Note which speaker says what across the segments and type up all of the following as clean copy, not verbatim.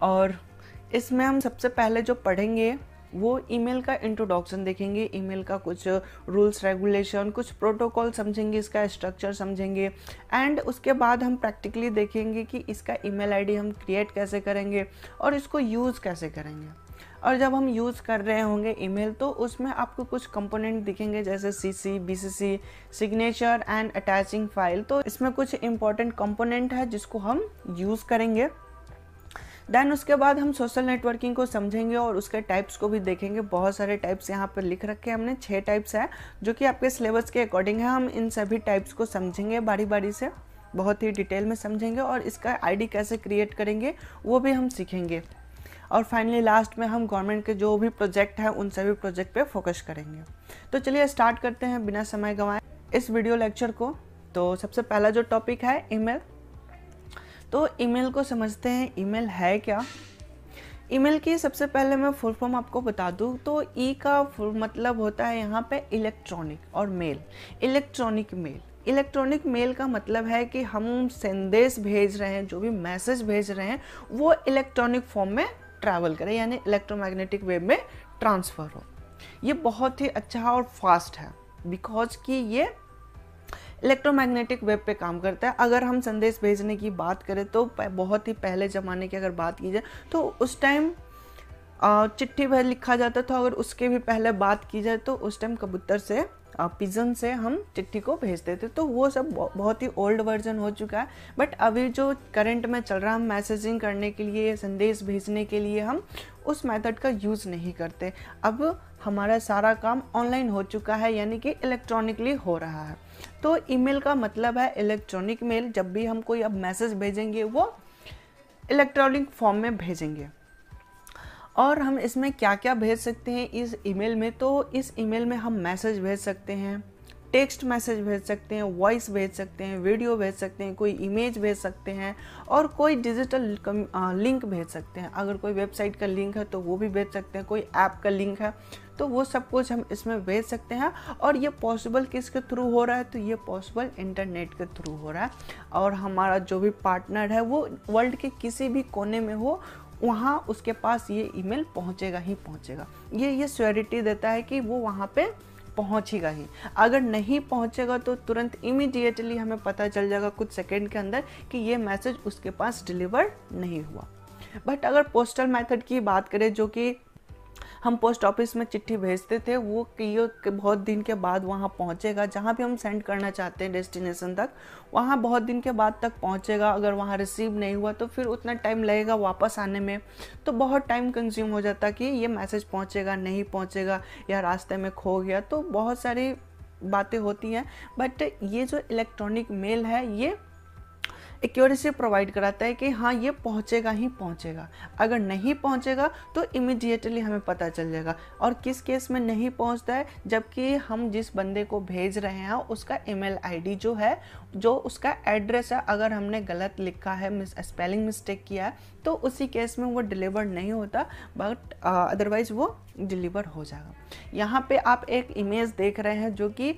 Speaker 1: और इसमें हम सबसे पहले जो पढ़ेंगे वो ईमेल का इंट्रोडक्शन देखेंगे, ईमेल का कुछ रूल्स रेगुलेशन, कुछ प्रोटोकॉल समझेंगे, इसका स्ट्रक्चर समझेंगे एंड उसके बाद हम प्रैक्टिकली देखेंगे कि इसका ईमेल आईडी हम क्रिएट कैसे करेंगे और इसको यूज़ कैसे करेंगे। और जब हम यूज़ कर रहे होंगे ईमेल तो उसमें आपको कुछ कंपोनेंट दिखेंगे जैसे CC, BCC, signature and attaching file. तो इसमें कुछ इंपॉर्टेंट कंपोनेंट है जिसको हम यूज़ करेंगे। देन उसके बाद हम सोशल नेटवर्किंग को समझेंगे और उसके टाइप्स को भी देखेंगे। बहुत सारे टाइप्स यहाँ पर लिख रखे हैं हमने, 6 टाइप्स है जो कि आपके सिलेबस के अकॉर्डिंग है। हम इन सभी टाइप्स को समझेंगे बारी बारी से, बहुत ही डिटेल में समझेंगे और इसका आईडी कैसे क्रिएट करेंगे वो भी हम सीखेंगे। और फाइनली लास्ट में हम गवर्नमेंट के जो भी प्रोजेक्ट हैं उन सभी प्रोजेक्ट पे फोकस करेंगे। तो चलिए स्टार्ट करते हैं बिना समय गंवाए इस वीडियो लेक्चर को। तो सबसे पहला जो टॉपिक है ईमेल। तो ईमेल को समझते हैं, ईमेल है क्या। ईमेल की सबसे पहले मैं फुल फॉर्म आपको बता दूं तो ई का फुल मतलब होता है यहाँ पे इलेक्ट्रॉनिक और mail. Electronic mail, electronic mail का मतलब है कि हम संदेश भेज रहे हैं, जो भी मैसेज भेज रहे हैं वो इलेक्ट्रॉनिक फॉर्म में ट्रैवल करे, यानी इलेक्ट्रोमैग्नेटिक वेव में ट्रांसफ़र हो। ये बहुत ही अच्छा और फास्ट है बिकॉज कि ये इलेक्ट्रोमैग्नेटिक वेव पे काम करता है। अगर हम संदेश भेजने की बात करें तो बहुत ही पहले ज़माने की अगर बात की जाए तो उस टाइम चिट्ठी पर लिखा जाता था। अगर उसके भी पहले बात की जाए तो उस टाइम कबूतर से, पिजन से हम चिट्ठी को भेजते थे। तो वो सब बहुत ही ओल्ड वर्जन हो चुका है। बट अभी जो करंट में चल रहा है, हम मैसेजिंग करने के लिए, संदेश भेजने के लिए हम उस मेथड का यूज़ नहीं करते। अब हमारा सारा काम ऑनलाइन हो चुका है, यानी कि इलेक्ट्रॉनिकली हो रहा है। तो ईमेल का मतलब है इलेक्ट्रॉनिक मेल। जब भी हम कोई अब मैसेज भेजेंगे वो इलेक्ट्रॉनिक फॉर्म में भेजेंगे। और हम इसमें क्या क्या भेज सकते हैं इस ईमेल में, तो इस ईमेल में हम मैसेज भेज सकते हैं, टेक्स्ट मैसेज भेज सकते हैं, वॉइस भेज सकते हैं, वीडियो भेज सकते हैं, कोई इमेज भेज सकते हैं और कोई डिजिटल लिंक भेज सकते हैं। अगर कोई वेबसाइट का लिंक है तो वो भी भेज सकते हैं, कोई ऐप का लिंक है तो वो सब कुछ हम इसमें भेज सकते हैं। और ये पॉसिबल किसके थ्रू हो रहा है, तो ये पॉसिबल इंटरनेट के थ्रू हो रहा है। और हमारा जो भी पार्टनर है वो वर्ल्ड के किसी भी कोने में हो, वहाँ उसके पास ये ईमेल पहुँचेगा ही पहुँचेगा। ये श्योरिटी देता है कि वो वहाँ पे पहुँचेगा ही। अगर नहीं पहुँचेगा तो तुरंत इमीडिएटली हमें पता चल जाएगा कुछ सेकंड के अंदर कि ये मैसेज उसके पास डिलीवर नहीं हुआ। बट अगर पोस्टल मेथड की बात करें, जो कि हम पोस्ट ऑफिस में चिट्ठी भेजते थे, वो बहुत दिन के बाद वहाँ पहुँचेगा। जहाँ भी हम सेंड करना चाहते हैं डेस्टिनेशन तक, वहाँ बहुत दिन के बाद तक पहुँचेगा। अगर वहाँ रिसीव नहीं हुआ तो फिर उतना टाइम लगेगा वापस आने में, तो बहुत टाइम कंज्यूम हो जाता कि ये मैसेज पहुँचेगा नहीं पहुँचेगा या रास्ते में खो गया। तो बहुत सारी बातें होती हैं। बट ये जो इलेक्ट्रॉनिक मेल है ये एक्यूरेसी प्रोवाइड कराता है कि हाँ ये पहुँचेगा ही पहुँचेगा। अगर नहीं पहुँचेगा तो इमीडिएटली हमें पता चल जाएगा। और किस केस में नहीं पहुँचता है, जबकि हम जिस बंदे को भेज रहे हैं उसका ईमेल आईडी जो है, जो उसका एड्रेस है, अगर हमने गलत लिखा है, स्पेलिंग मिस्टेक किया है, तो उसी केस में वो डिलीवर नहीं होता। बट अदरवाइज वो डिलीवर हो जाएगा। यहाँ पे आप एक इमेज देख रहे हैं जो कि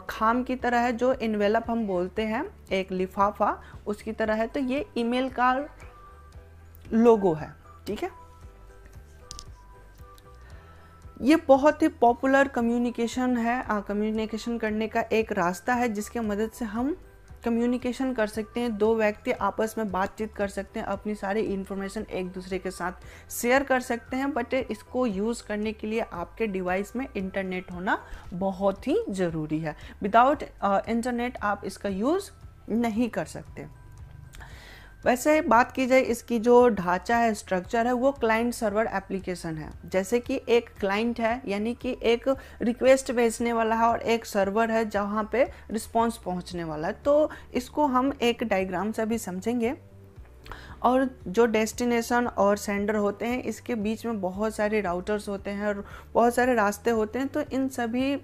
Speaker 1: खाम की तरह है, जो इन्वेलप हम बोलते हैं, एक लिफाफा उसकी तरह है। तो ये ईमेल का लोगो है, ठीक है। ये बहुत ही पॉपुलर कम्युनिकेशन है, कम्युनिकेशन करने का एक रास्ता है जिसके मदद से हम कम्युनिकेशन कर सकते हैं। दो व्यक्ति आपस में बातचीत कर सकते हैं, अपनी सारी इन्फॉर्मेशन एक दूसरे के साथ शेयर कर सकते हैं। बट इसको यूज़ करने के लिए आपके डिवाइस में इंटरनेट होना बहुत ही ज़रूरी है। विदाउट इंटरनेट आप इसका यूज़ नहीं कर सकते। वैसे बात की जाए इसकी जो ढांचा है, स्ट्रक्चर है, वो क्लाइंट सर्वर एप्लीकेशन है। जैसे कि एक क्लाइंट है, यानी कि एक रिक्वेस्ट भेजने वाला है, और एक सर्वर है जहाँ पे रिस्पॉन्स पहुँचने वाला है। तो इसको हम एक डायग्राम से भी समझेंगे। और जो डेस्टिनेशन और सेंडर होते हैं, इसके बीच में बहुत सारे राउटर्स होते हैं और बहुत सारे रास्ते होते हैं। तो इन सभी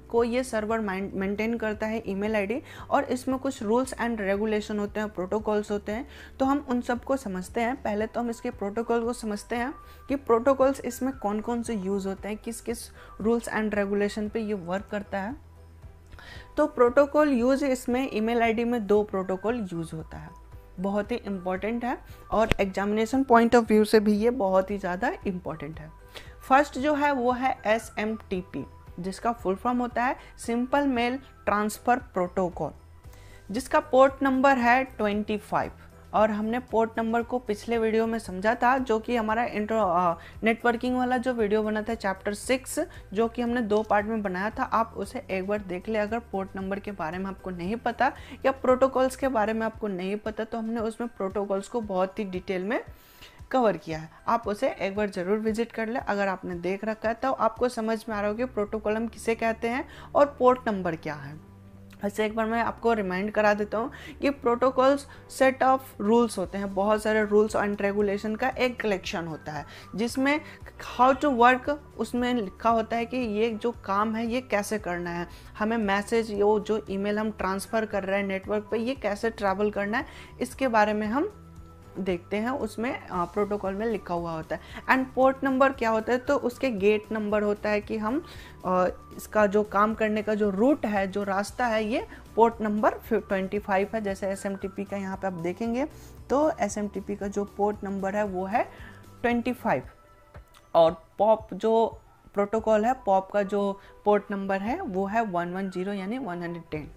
Speaker 1: को ये सर्वर मेंटेन करता है ईमेल आईडी, और इसमें कुछ रूल्स एंड रेगुलेशन होते हैं, प्रोटोकॉल्स होते हैं। तो हम उन सब को समझते हैं। पहले तो हम इसके प्रोटोकॉल को समझते हैं कि प्रोटोकॉल्स इसमें कौन कौन से यूज़ होते हैं, किस किस रूल्स एंड रेगुलेशन पे ये वर्क करता है। तो प्रोटोकॉल यूज़, इसमें ईमेल आईडी में 2 प्रोटोकॉल यूज़ होता है। बहुत ही इम्पॉर्टेंट है और एग्जामिनेशन पॉइंट ऑफ व्यू से भी ये बहुत ही ज़्यादा इम्पॉर्टेंट है। फर्स्ट जो है वो है SMTP, जिसका फुल फॉर्म होता है सिंपल मेल ट्रांसफ़र प्रोटोकॉल, जिसका पोर्ट नंबर है 25। और हमने पोर्ट नंबर को पिछले वीडियो में समझा था, जो कि हमारा नेटवर्किंग वाला जो वीडियो बना था चैप्टर 6, जो कि हमने 2 पार्ट में बनाया था। आप उसे एक बार देख ले। अगर पोर्ट नंबर के बारे में आपको नहीं पता या प्रोटोकॉल्स के बारे में आपको नहीं पता, तो हमने उसमें प्रोटोकॉल्स को बहुत ही डिटेल में कवर किया है। आप उसे एक बार ज़रूर विजिट कर ले। अगर आपने देख रखा है तो आपको समझ में आ रहा होगा कि प्रोटोकॉल हम किसे कहते हैं और पोर्ट नंबर क्या है। ऐसे एक बार मैं आपको रिमाइंड करा देता हूँ कि प्रोटोकॉल्स सेट ऑफ रूल्स होते हैं, बहुत सारे रूल्स एंड रेगुलेशन का एक कलेक्शन होता है, जिसमें हाउ टू वर्क उसमें लिखा होता है कि ये जो काम है ये कैसे करना है, हमें मैसेज यो जो ईमेल हम ट्रांसफ़र कर रहे हैं नेटवर्क पे ये कैसे ट्रैवल करना है, इसके बारे में हम देखते हैं। उसमें प्रोटोकॉल में लिखा हुआ होता है। एंड पोर्ट नंबर क्या होता है, तो उसके गेट नंबर होता है कि हम इसका जो काम करने का जो रूट है, जो रास्ता है, ये पोर्ट नंबर 25 है। जैसे SMTP का यहाँ पे आप देखेंगे तो SMTP का जो पोर्ट नंबर है वो है 25। और पॉप जो प्रोटोकॉल है, पॉप का जो पोर्ट नंबर है वो है 110 यानी 110।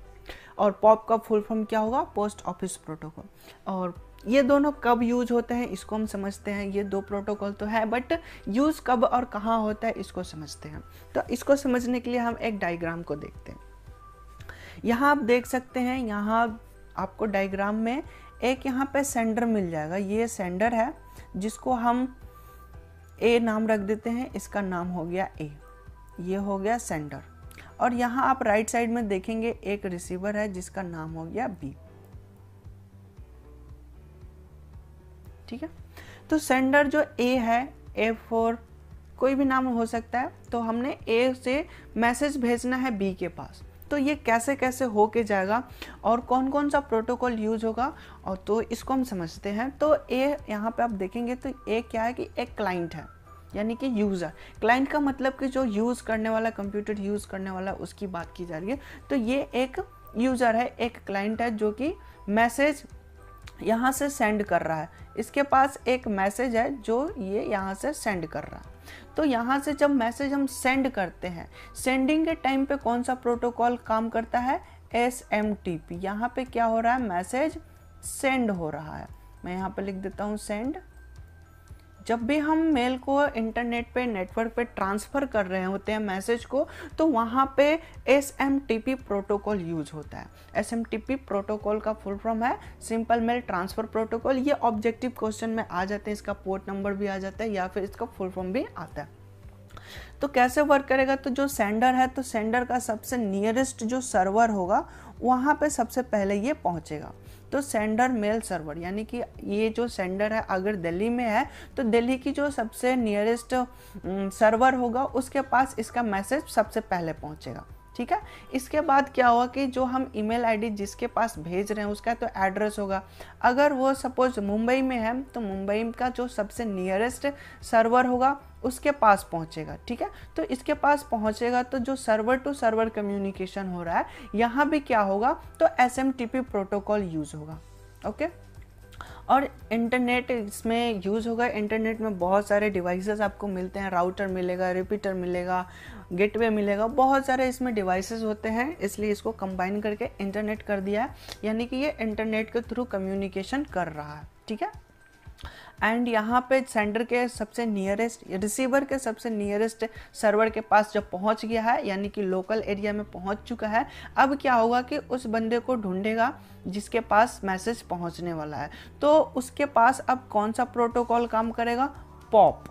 Speaker 1: और पॉप का फुल फॉर्म क्या होगा, पोस्ट ऑफिस प्रोटोकॉल। और ये दोनों कब यूज होते हैं इसको हम समझते हैं। ये 2 प्रोटोकॉल तो है, बट यूज कब और कहाँ होता है इसको समझते हैं। तो इसको समझने के लिए हम एक डायग्राम को देखते हैं। यहाँ आप देख सकते हैं, यहाँ आपको डायग्राम में एक यहाँ पे सेंडर मिल जाएगा। ये सेंडर है जिसको हम A नाम रख देते हैं, इसका नाम हो गया A, ये हो गया सेंडर। और यहाँ आप राइट साइड में देखेंगे एक रिसीवर है जिसका नाम हो गया B। ठीक है, तो सेंडर जो A है, A4 कोई भी नाम हो सकता है, तो हमने A से मैसेज भेजना है B के पास। तो ये कैसे कैसे हो के जाएगा और कौन कौन सा प्रोटोकॉल यूज होगा, और तो इसको हम समझते हैं। तो A यहाँ पे आप देखेंगे तो A क्या है कि एक क्लाइंट है, यानी कि यूज़र। क्लाइंट का मतलब कि जो यूज़ करने वाला, कंप्यूटर यूज़ करने वाला, उसकी बात की जा रही है। तो ये एक यूज़र है, एक क्लाइंट है जो कि मैसेज यहाँ से सेंड कर रहा है। इसके पास एक मैसेज है जो ये यहाँ से सेंड कर रहा है। तो यहाँ से जब मैसेज हम सेंड करते हैं, सेंडिंग के टाइम पे कौन सा प्रोटोकॉल काम करता है, SMTP। यहाँ पे क्या हो रहा है, मैसेज सेंड हो रहा है। मैं यहाँ पे लिख देता हूँ सेंड। जब भी हम मेल को इंटरनेट पे, नेटवर्क पे ट्रांसफ़र कर रहे होते हैं मैसेज को, तो वहाँ पे SMTP प्रोटोकॉल यूज होता है। SMTP प्रोटोकॉल का फुल फॉर्म है सिंपल मेल ट्रांसफ़र प्रोटोकॉल। ये ऑब्जेक्टिव क्वेश्चन में आ जाते हैं, इसका पोर्ट नंबर भी आ जाता है या फिर इसका फुल फॉर्म भी आता है। तो कैसे वर्क करेगा, तो जो सेंडर है, तो सेंडर का सबसे नियरेस्ट जो सर्वर होगा वहाँ पे सबसे पहले ये पहुँचेगा। तो सेंडर मेल सर्वर, यानी कि ये जो सेंडर है अगर दिल्ली में है तो दिल्ली की जो सबसे नियरेस्ट सर्वर होगा उसके पास इसका मैसेज सबसे पहले पहुंचेगा। ठीक है, इसके बाद क्या होगा कि जो हम ईमेल आईडी जिसके पास भेज रहे हैं उसका तो एड्रेस होगा। अगर वो सपोज मुंबई में है तो मुंबई का जो सबसे नियरेस्ट सर्वर होगा उसके पास पहुंचेगा। ठीक है, तो इसके पास पहुंचेगा तो जो सर्वर टू सर्वर कम्युनिकेशन हो रहा है यहाँ भी क्या होगा, तो SMTP प्रोटोकॉल यूज होगा। ओके, और इंटरनेट इसमें यूज़ होगा। इंटरनेट में बहुत सारे डिवाइसेस आपको मिलते हैं, राउटर मिलेगा, रिपीटर मिलेगा, गेटवे मिलेगा, बहुत सारे इसमें डिवाइसेस होते हैं, इसलिए इसको कंबाइन करके इंटरनेट कर दिया है, यानी कि ये इंटरनेट के थ्रू कम्युनिकेशन कर रहा है। ठीक है, एंड यहाँ पे सेंडर के सबसे नियरेस्ट, रिसीवर के सबसे नियरेस्ट सर्वर के पास जब पहुँच गया है, यानी कि लोकल एरिया में पहुँच चुका है, अब क्या होगा कि उस बंदे को ढूंढेगा जिसके पास मैसेज पहुँचने वाला है। तो उसके पास अब कौन सा प्रोटोकॉल काम करेगा, पॉप।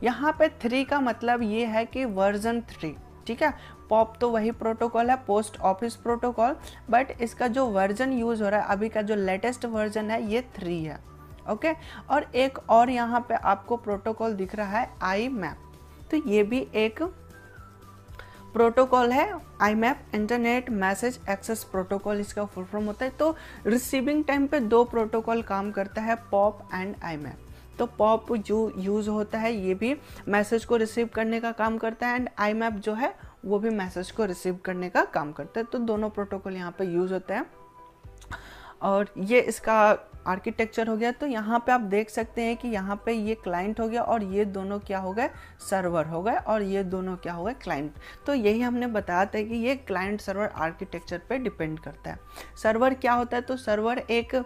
Speaker 1: यहाँ पे 3 का मतलब ये है कि वर्जन 3। ठीक है, पॉप तो वही प्रोटोकॉल है, पोस्ट ऑफिस प्रोटोकॉल, बट इसका जो वर्जन यूज़ हो रहा है अभी का जो लेटेस्ट वर्जन है ये 3 है। ओके, और एक और यहाँ पे आपको प्रोटोकॉल दिख रहा है IMAP। तो ये भी एक प्रोटोकॉल है, IMAP internet message access protocol इसका फुल फॉर्म होता है। तो रिसीविंग टाइम पे 2 प्रोटोकॉल काम करता है, पॉप एंड IMAP। तो पॉप जो यूज़ होता है ये भी मैसेज को रिसीव करने का काम करता है, एंड IMAP जो है वो भी मैसेज को रिसीव करने का काम करता है। तो दोनों प्रोटोकॉल यहाँ पे यूज़ होते हैं। और ये इसका आर्किटेक्चर हो गया। तो यहाँ पे आप देख सकते हैं कि यहाँ पे ये क्लाइंट हो गया और ये दोनों क्या हो गए, सर्वर हो गए, और ये दोनों क्या हो गए, क्लाइंट। तो यही हमने बताया था कि ये क्लाइंट सर्वर आर्किटेक्चर पे डिपेंड करता है। सर्वर क्या होता है, तो सर्वर एक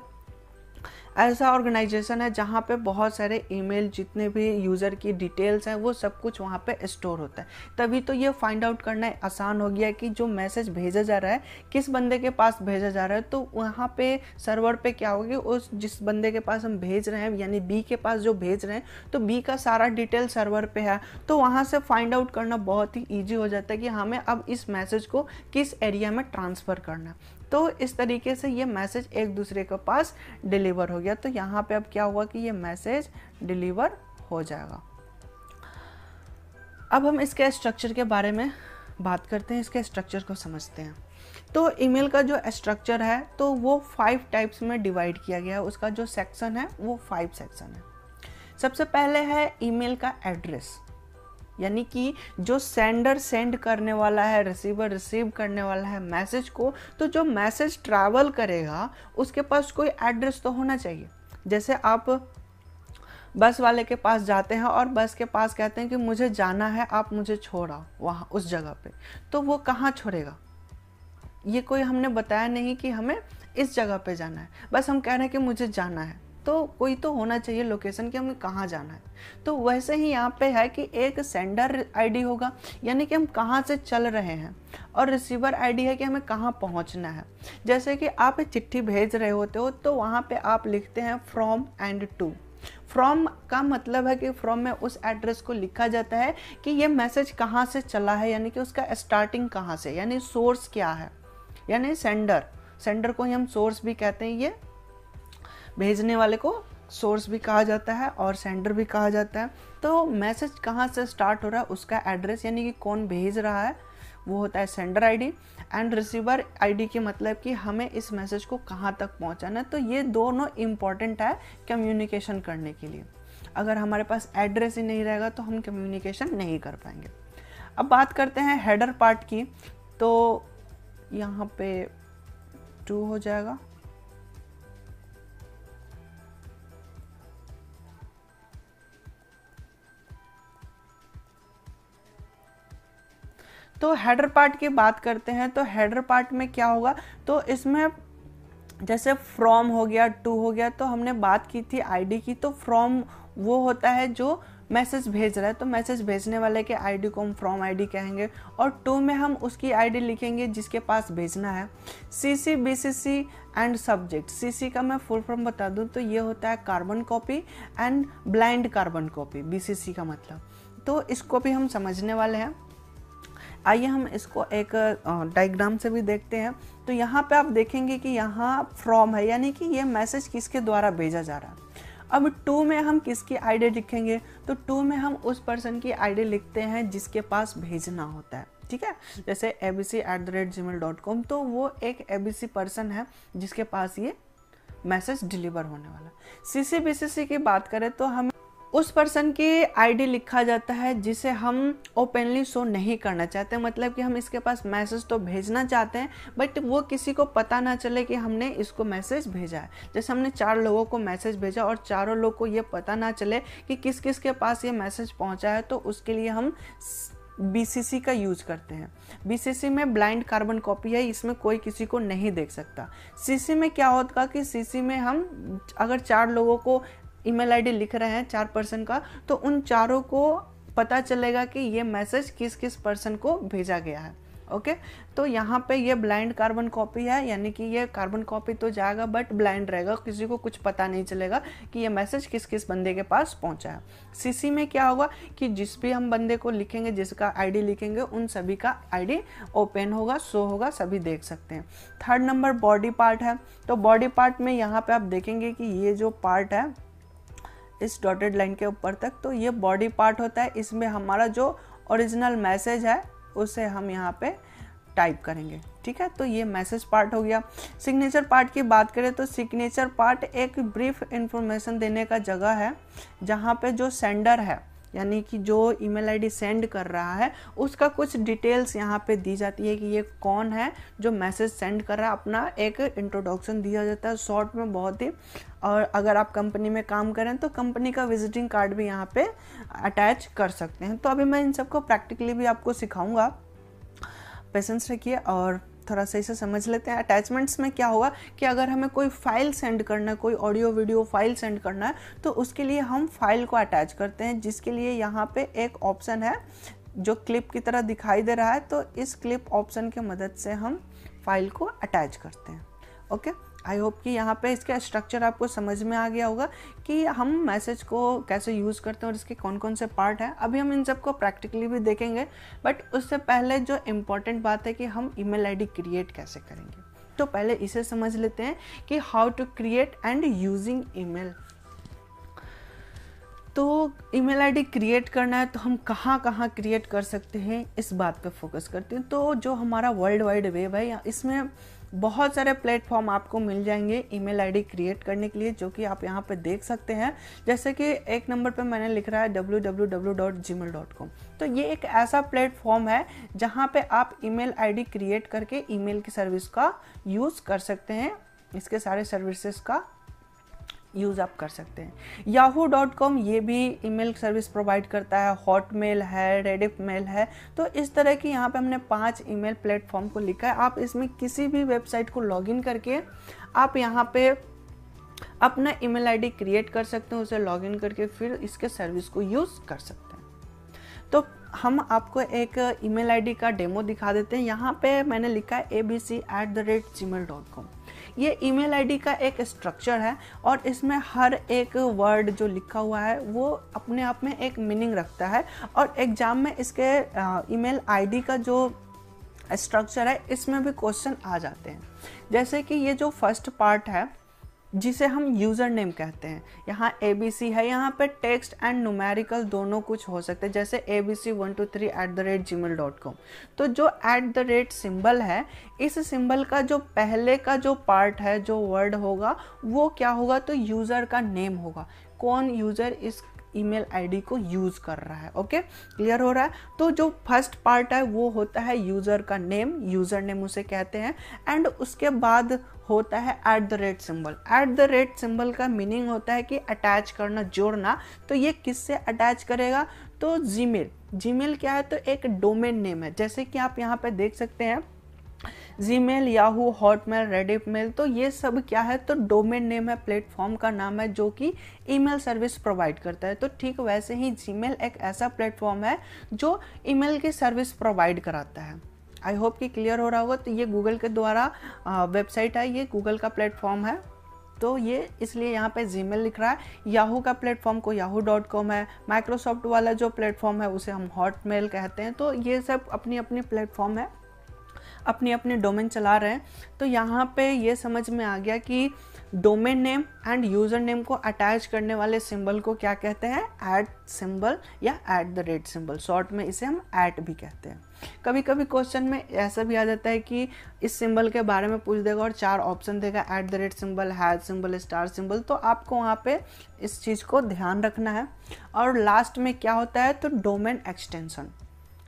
Speaker 1: ऐसा ऑर्गेनाइजेशन है जहाँ पे बहुत सारे ईमेल, जितने भी यूज़र की डिटेल्स हैं, वो सब कुछ वहाँ पे स्टोर होता है। तभी तो ये फाइंड आउट करना आसान हो गया कि जो मैसेज भेजा जा रहा है किस बंदे के पास भेजा जा रहा है। तो वहाँ पे सर्वर पे क्या होगी, उस जिस बंदे के पास हम भेज रहे हैं, यानी बी के पास जो भेज रहे हैं, तो बी का सारा डिटेल सर्वर पे है। तो वहाँ से फाइंड आउट करना बहुत ही ईजी हो जाता है कि हमें अब इस मैसेज को किस एरिया में ट्रांसफ़र करना है। तो इस तरीके से ये मैसेज एक दूसरे के पास डिलीवर हो गया। तो यहाँ पे अब क्या हुआ कि ये मैसेज डिलीवर हो जाएगा। अब हम इसके स्ट्रक्चर के बारे में बात करते हैं, इसके स्ट्रक्चर को समझते हैं। तो ईमेल का जो स्ट्रक्चर है तो वो 5 टाइप्स में डिवाइड किया गया है। उसका जो सेक्शन है वो 5 सेक्शन है। सबसे पहले है ईमेल का एड्रेस, यानी कि जो सेंडर सेंड करने वाला है, रिसीवर रिसीव करने वाला है मैसेज को, तो जो मैसेज ट्रैवल करेगा उसके पास कोई एड्रेस तो होना चाहिए। जैसे आप बस वाले के पास जाते हैं और बस के पास कहते हैं कि मुझे जाना है, आप मुझे छोड़ो वहाँ उस जगह पे, तो वो कहाँ छोड़ेगा? ये कोई हमने बताया नहीं कि हमें इस जगह पे जाना है, बस हम कह रहे हैं कि मुझे जाना है, तो कोई तो होना चाहिए लोकेशन कि हमें कहाँ जाना है। तो वैसे ही यहाँ पे है कि एक सेंडर आईडी होगा, यानी कि हम कहाँ से चल रहे हैं, और रिसीवर आईडी है कि हमें कहाँ पहुँचना है। जैसे कि आप एक चिट्ठी भेज रहे होते हो तो वहाँ पे आप लिखते हैं फ्रॉम एंड टू। फ्रॉम का मतलब है कि फ्रॉम में उस एड्रेस को लिखा जाता है कि ये मैसेज कहाँ से चला है, यानी कि उसका स्टार्टिंग कहाँ से, यानी सोर्स क्या है, यानी सेंडर को ही हम सोर्स भी कहते हैं। ये भेजने वाले को सोर्स भी कहा जाता है और सेंडर भी कहा जाता है। तो मैसेज कहाँ से स्टार्ट हो रहा है उसका एड्रेस, यानी कि कौन भेज रहा है, वो होता है sender ID. And receiver ID के मतलब कि हमें इस मैसेज को कहाँ तक पहुँचाना है। तो ये दोनों इम्पॉर्टेंट है कम्युनिकेशन करने के लिए। अगर हमारे पास एड्रेस ही नहीं रहेगा तो हम कम्युनिकेशन नहीं कर पाएंगे। अब बात करते हैं हेडर पार्ट की। तो यहाँ पे 2 हो जाएगा। तो हेडर पार्ट की बात करते हैं। तो हेडर पार्ट में क्या होगा, तो इसमें जैसे फ्रॉम हो गया, टू हो गया, तो हमने बात की थी आईडी की। तो फ्रॉम वो होता है जो मैसेज भेज रहा है, तो मैसेज भेजने वाले के आईडी को हम फ्रॉम आईडी कहेंगे। और टू में हम उसकी आईडी लिखेंगे जिसके पास भेजना है। CC, BCC and subject. CC का मैं फुल फॉर्म बता दूं तो ये होता है carbon copy and blind carbon copy, BCC का मतलब। तो इसको भी हम समझने वाले हैं। आइए हम इसको एक डायग्राम से भी देखते हैं। तो यहाँ पे आप देखेंगे कि यहाँ फ्रॉम है, यानी कि ये मैसेज किसके द्वारा भेजा जा रहा है। अब टू में हम किसकी आईडी लिखेंगे, तो टू में हम उस पर्सन की आईडी लिखते हैं जिसके पास भेजना होता है। ठीक है, जैसे abc@gmail.com, तो वो एक abc पर्सन है जिसके पास ये मैसेज डिलीवर होने वाला। सीसी बीसीसी की बात करें तो हम उस पर्सन की आईडी लिखा जाता है जिसे हम ओपनली शो नहीं करना चाहते। मतलब कि हम इसके पास मैसेज तो भेजना चाहते हैं बट वो किसी को पता ना चले कि हमने इसको मैसेज भेजा है। जैसे हमने 4 लोगों को मैसेज भेजा और चारों लोग को ये पता ना चले कि किस किस के पास ये मैसेज पहुंचा है, तो उसके लिए हम बीसीसी का यूज करते हैं। बीसीसी में ब्लाइंड कार्बन कॉपी है, इसमें कोई किसी को नहीं देख सकता। सीसी में क्या होता कि सीसी में हम अगर 4 लोगों को ईमेल आईडी लिख रहे हैं, 4 पर्सन का, तो उन चारों को पता चलेगा कि ये मैसेज किस किस पर्सन को भेजा गया है। ओके, तो यहाँ पे ये ब्लाइंड कार्बन कॉपी है, यानी कि ये कार्बन कॉपी तो जाएगा बट ब्लाइंड रहेगा, किसी को कुछ पता नहीं चलेगा कि ये मैसेज किस किस बंदे के पास पहुँचा है। सीसी में क्या होगा कि जिस भी हम बंदे को लिखेंगे, जिसका आईडी लिखेंगे, उन सभी का आईडी ओपन होगा, शो होगा, सभी देख सकते हैं। 3rd नंबर बॉडी पार्ट है। तो बॉडी पार्ट में यहाँ पे आप देखेंगे कि ये जो पार्ट है इस डॉटेड लाइन के ऊपर तक, तो ये बॉडी पार्ट होता है। इसमें हमारा जो ओरिजिनल मैसेज है उसे हम यहाँ पे टाइप करेंगे। ठीक है, तो ये मैसेज पार्ट हो गया। सिग्नेचर पार्ट की बात करें तो सिग्नेचर पार्ट एक ब्रीफ इंफॉर्मेशन देने का जगह है, जहाँ पे जो सेंडर है यानी कि जो ईमेल आईडी सेंड कर रहा है उसका कुछ डिटेल्स यहाँ पे दी जाती है कि ये कौन है जो मैसेज सेंड कर रहा है, अपना एक इंट्रोडक्शन दिया जाता है शॉर्ट में बहुत ही। और अगर आप कंपनी में काम करें तो कंपनी का विजिटिंग कार्ड भी यहाँ पे अटैच कर सकते हैं। तो अभी मैं इन सबको प्रैक्टिकली भी आपको सिखाऊंगा, पेशेंस रखिए और थोड़ा सही से समझ लेते हैं। अटैचमेंट्स में क्या होगा कि अगर हमें कोई फाइल सेंड करना है, कोई ऑडियो वीडियो फाइल सेंड करना है, तो उसके लिए हम फाइल को अटैच करते हैं, जिसके लिए यहाँ पे एक ऑप्शन है जो क्लिप की तरह दिखाई दे रहा है। तो इस क्लिप ऑप्शन की मदद से हम फाइल को अटैच करते हैं। ओके, आई होप कि यहाँ पे इसका स्ट्रक्चर आपको समझ में आ गया होगा कि हम मैसेज को कैसे यूज़ करते हैं और इसके कौन कौन से पार्ट हैं। अभी हम इन सबको प्रैक्टिकली भी देखेंगे, बट उससे पहले जो इम्पॉर्टेंट बात है कि हम ईमेल आईडी क्रिएट कैसे करेंगे, तो पहले इसे समझ लेते हैं कि how to create and using email. तो ईमेल आईडी क्रिएट करना है तो हम कहाँ कहाँ क्रिएट कर सकते हैं, इस बात पे फोकस करते हैं। तो जो हमारा वर्ल्ड वाइड वेब है, इसमें बहुत सारे प्लेटफॉर्म आपको मिल जाएंगे ईमेल आईडी क्रिएट करने के लिए, जो कि आप यहाँ पे देख सकते हैं। जैसे कि एक नंबर पे मैंने लिख रहा है www.gmail.com। तो ये एक ऐसा प्लेटफॉर्म है जहाँ पे आप ईमेल आईडी क्रिएट करके ईमेल की सर्विस का यूज़ कर सकते हैं, इसके सारे सर्विसेज का यूज़ आप कर सकते हैं। yahoo.com ये भी ईमेल सर्विस प्रोवाइड करता है, हॉटमेल है, रेडिफ मेल है। तो इस तरह की यहाँ पे हमने 5 ईमेल प्लेटफॉर्म को लिखा है। आप इसमें किसी भी वेबसाइट को लॉगिन करके आप यहाँ पे अपना ईमेल आईडी क्रिएट कर सकते हैं, उसे लॉगिन करके फिर इसके सर्विस को यूज़ कर सकते हैं। तो हम आपको एक ईमेल आईडी का डेमो दिखा देते हैं। यहाँ पे मैंने लिखा है abc@gmail.com। ये ईमेल आईडी का एक स्ट्रक्चर है और इसमें हर एक वर्ड जो लिखा हुआ है वो अपने आप में एक मीनिंग रखता है। और एग्जाम में इसके ईमेल आईडी का जो स्ट्रक्चर है इसमें भी क्वेश्चन आ जाते हैं। जैसे कि ये जो फर्स्ट पार्ट है जिसे हम यूज़र नेम कहते हैं, यहाँ ABC है, यहाँ पे टेक्स्ट एंड न्यूमेरिकल दोनों कुछ हो सकते हैं, जैसे abc123@gmail.com। तो जो @ सिंबल है, इस सिंबल का जो पहले का जो पार्ट है, जो वर्ड होगा वो क्या होगा, तो यूज़र का नेम होगा, कौन यूज़र इस ईमेल आईडी को यूज़ कर रहा है। ओके, क्लियर हो रहा है। तो जो फर्स्ट पार्ट है वो होता है यूज़र का नेम, यूज़र नेम उसे कहते हैं। एंड उसके बाद होता है @ सिंबल। @ सिंबल का मीनिंग होता है कि अटैच करना, जोड़ना। तो ये किससे अटैच करेगा, तो जीमेल क्या है, तो एक डोमेन नेम है। जैसे कि आप यहाँ पे देख सकते हैं Gmail, Yahoo, Hotmail, Rediff mail, तो ये सब क्या है, तो डोमेन नेम है, प्लेटफॉर्म का नाम है जो कि ईमेल सर्विस प्रोवाइड करता है। तो ठीक वैसे ही जीमेल एक ऐसा प्लेटफॉर्म है जो ईमेल की सर्विस प्रोवाइड कराता है। आई होप कि क्लियर हो रहा होगा। तो ये गूगल के द्वारा वेबसाइट है, ये गूगल का प्लेटफॉर्म है, तो ये इसलिए यहाँ पे जीमेल लिख रहा है। याहू का प्लेटफॉर्म को yahoo.com है। माइक्रोसॉफ्ट वाला जो प्लेटफॉर्म है उसे हम हॉटमेल कहते हैं। तो ये सब अपनी अपनी प्लेटफॉर्म है, अपनी अपनी डोमेन चला रहे हैं। तो यहाँ पे ये समझ में आ गया कि domain name end user name को अटैच करने वाले सिंबल को क्या कहते हैं, सिंबल या @ सिंबल, शॉर्ट में इसे हम भी कहते हैं। कभी कभी क्वेश्चन में ऐसा भी आ जाता है कि इस सिंबल के बारे में पूछ देगा और 4 ऑप्शन देगा, @ सिंबल, सिंबल, स्टार सिंबल। तो आपको वहाँ पे इस चीज़ को ध्यान रखना है। और लास्ट में क्या होता है, तो डोमेन एक्सटेंशन।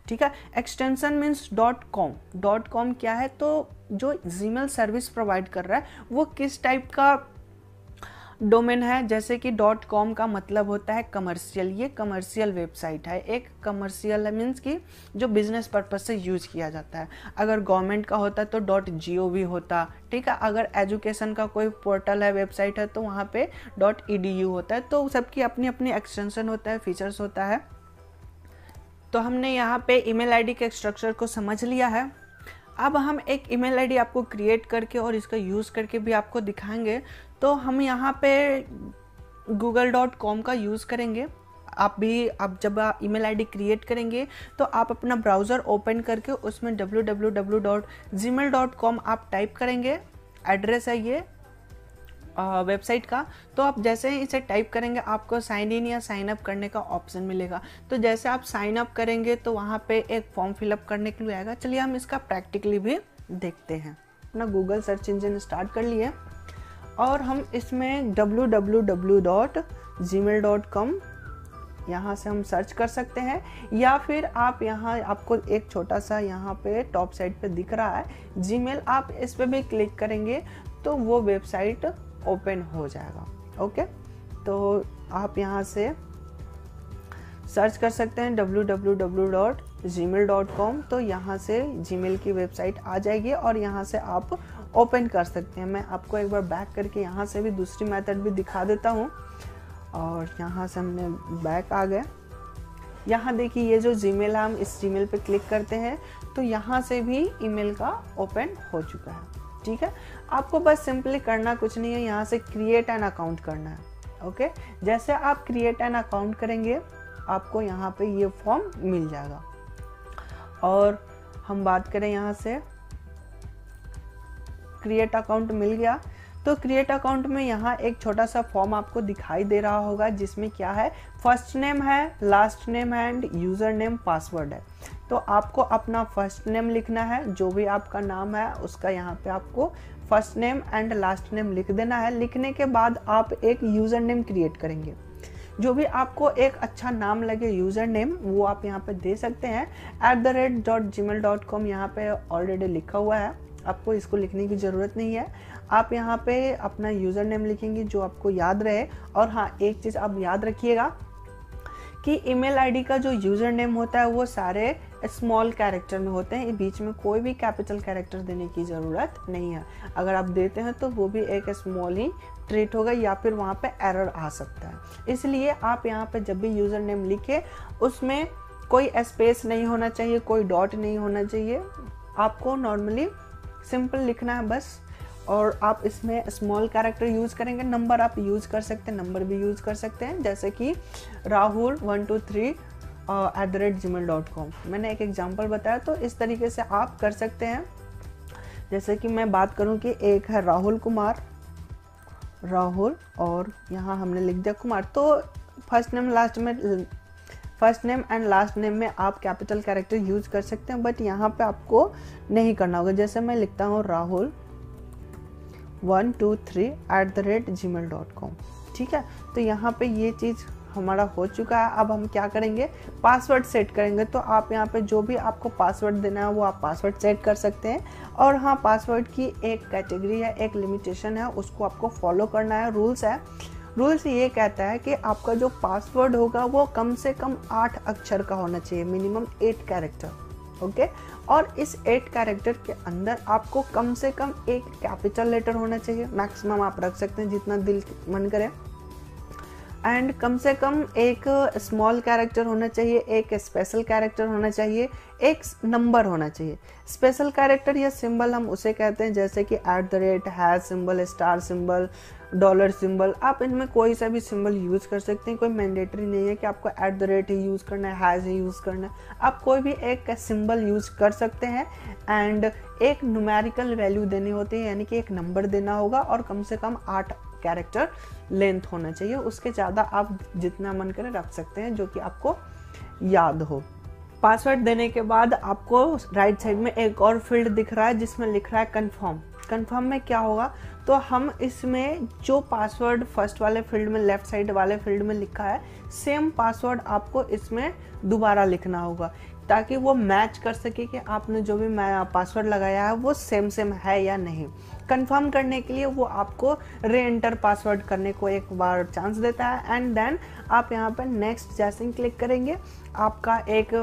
Speaker 1: ठीक है, एक्सटेंशन मीन्स .com क्या है, तो जो जीमेल सर्विस प्रोवाइड कर रहा है वो किस टाइप का डोमेन है। जैसे कि .com का मतलब होता है कमर्शियल, ये कमर्शियल वेबसाइट है। एक कमर्शियल मीन्स कि जो बिजनेस पर्पज से यूज किया जाता है। अगर गवर्नमेंट का होता तो .gov होता। ठीक है, अगर एजुकेशन का कोई पोर्टल है, वेबसाइट है, तो वहाँ पे .edu होता है। तो सबकी अपनी अपनी एक्सटेंशन होता है, फीचर्स होता है। तो हमने यहाँ पे ईमेल आईडी के स्ट्रक्चर को समझ लिया है। अब हम एक ईमेल आईडी आपको क्रिएट करके और इसका यूज़ करके भी आपको दिखाएंगे। तो हम यहाँ पे google.com का यूज़ करेंगे। आप जब ईमेल आईडी क्रिएट करेंगे तो आप अपना ब्राउज़र ओपन करके उसमें www.gmail.com आप टाइप करेंगे। एड्रेस है ये वेबसाइट का। तो आप जैसे ही इसे टाइप करेंगे आपको साइन इन या साइन अप करने का ऑप्शन मिलेगा। तो जैसे आप साइन अप करेंगे तो वहाँ पे एक फॉर्म फिलअप करने के लिए आएगा। चलिए हम इसका प्रैक्टिकली भी देखते हैं। अपना गूगल सर्च इंजन स्टार्ट कर लिए और हम इसमें www.gmail.com यहाँ से हम सर्च कर सकते हैं, या फिर आप यहाँ आपको एक छोटा सा यहाँ पे टॉप साइड पे दिख रहा है जीमेल, आप इस पे भी क्लिक करेंगे तो वो वेबसाइट ओपन हो जाएगा। ओके, तो आप यहाँ से सर्च कर सकते हैं www.gmail.com, तो यहाँ से जीमेल की वेबसाइट आ जाएगी और यहाँ से आप ओपन कर सकते हैं। मैं आपको एक बार बैक करके यहाँ से भी दूसरी मेथड भी दिखा देता हूँ। और यहाँ से हमने बैक आ गए। यहाँ देखिए ये जो जीमेल है, हम इस जीमेल पे क्लिक करते हैं तो यहाँ से भी ईमेल का ओपन हो चुका है। ठीक है, आपको बस सिंपली करना कुछ नहीं है, यहाँ से क्रिएट एन अकाउंट करना है। ओके, जैसे आप क्रिएट एन अकाउंट करेंगे आपको यहाँ पे ये फॉर्म मिल जाएगा। और हम बात करें यहाँ से क्रिएट अकाउंट मिल गया, तो क्रिएट अकाउंट में यहाँ एक छोटा सा फॉर्म आपको दिखाई दे रहा होगा जिसमें क्या है, फर्स्ट नेम है, लास्ट नेम है एंड यूज़र नेम पासवर्ड है। तो आपको अपना फर्स्ट नेम लिखना है, जो भी आपका नाम है उसका यहाँ पे आपको first name and last name लिख देना है। लिखने के बाद आप एक यूज़र नेम क्रिएट करेंगे, जो भी आपको एक अच्छा नाम लगे यूज़र नेम वो आप यहाँ पे दे सकते हैं। @gmail.com यहाँ पे ऑलरेडी लिखा हुआ है, आपको इसको लिखने की ज़रूरत नहीं है। आप यहाँ पे अपना यूज़र नेम लिखेंगे जो आपको याद रहे। और हाँ, एक चीज़ आप याद रखिएगा कि ईमेल आईडी का जो यूज़र नेम होता है वो सारे स्मॉल कैरेक्टर में होते हैं, बीच में कोई भी कैपिटल कैरेक्टर देने की ज़रूरत नहीं है। अगर आप देते हैं तो वो भी एक स्मॉल ही ट्रीट होगा या फिर वहाँ पे एरर आ सकता है। इसलिए आप यहाँ पे जब भी यूज़र नेम लिखे उसमें कोई स्पेस नहीं होना चाहिए, कोई डॉट नहीं होना चाहिए, आपको नॉर्मली सिंपल लिखना है बस। और आप इसमें स्मॉल कैरेक्टर यूज़ करेंगे, नंबर आप यूज़ कर सकते हैं, नंबर भी यूज़ कर सकते हैं, जैसे कि rahul123@gmail.com। मैंने एक एग्जांपल बताया, तो इस तरीके से आप कर सकते हैं। जैसे कि मैं बात करूं कि एक है राहुल कुमार, राहुल, और यहाँ हमने लिख दिया कुमार। तो first name and last name में आप कैपिटल कैरेक्टर यूज़ कर सकते हैं, बट यहाँ पे आपको नहीं करना होगा। जैसे मैं लिखता हूँ rahul123@gmail.com। ठीक है, तो यहाँ पे ये चीज़ हमारा हो चुका है। अब हम क्या करेंगे, पासवर्ड सेट करेंगे। तो आप यहाँ पे जो भी आपको पासवर्ड देना है वो आप पासवर्ड सेट कर सकते हैं। और हाँ, पासवर्ड की एक कैटेगरी है, एक लिमिटेशन है, उसको आपको फॉलो करना है। रूल्स है, रूल्स ये कहता है कि आपका जो पासवर्ड होगा वो कम से कम 8 अक्षर का होना चाहिए, मिनिमम 8 कैरेक्टर। ओके, और इस 8 कैरेक्टर के अंदर आपको कम से कम एक कैपिटल लेटर होना चाहिए, मैक्सिमम आप रख सकते हैं जितना दिल मन करे। एंड कम से कम एक स्मॉल कैरेक्टर होना चाहिए, एक स्पेशल कैरेक्टर होना चाहिए, एक नंबर होना चाहिए। स्पेशल कैरेक्टर या सिंबल हम उसे कहते हैं जैसे कि @ hash symbol, star symbol, dollar symbol. आप इनमें कोई सा भी सिंबल यूज़ कर सकते हैं, कोई मैंडेटरी नहीं है कि आपको @ ही यूज़ करना है, हैज़ ही यूज़ करना है। आप कोई भी एक सिंबल यूज़ कर सकते हैं। एंड एक न्यूमेरिकल वैल्यू देनी होती है, यानी कि एक नंबर देना होगा, और कम से कम 8 कैरेक्टर लेंथ होना चाहिए। उसके ज़्यादा आप जितना मन करे रख सकते हैं जो कि आपको याद हो। पासवर्ड देने के बाद आपको राइट साइड में एक और फील्ड दिख रहा है जिसमें लिख रहा है कंफर्म। कंफर्म में क्या होगा, तो हम इसमें जो पासवर्ड फर्स्ट वाले फील्ड में, लेफ्ट साइड वाले फील्ड में लिखा है, सेम पासवर्ड आपको इसमें दोबारा लिखना होगा, ताकि वो मैच कर सके कि आपने जो भी पासवर्ड लगाया है वो सेम है या नहीं। कंफर्म करने के लिए वो आपको री एंटर पासवर्ड करने को एक बार चांस देता है। एंड देन आप यहाँ पर नेक्स्ट जैसे ही क्लिक करेंगे, आपका एक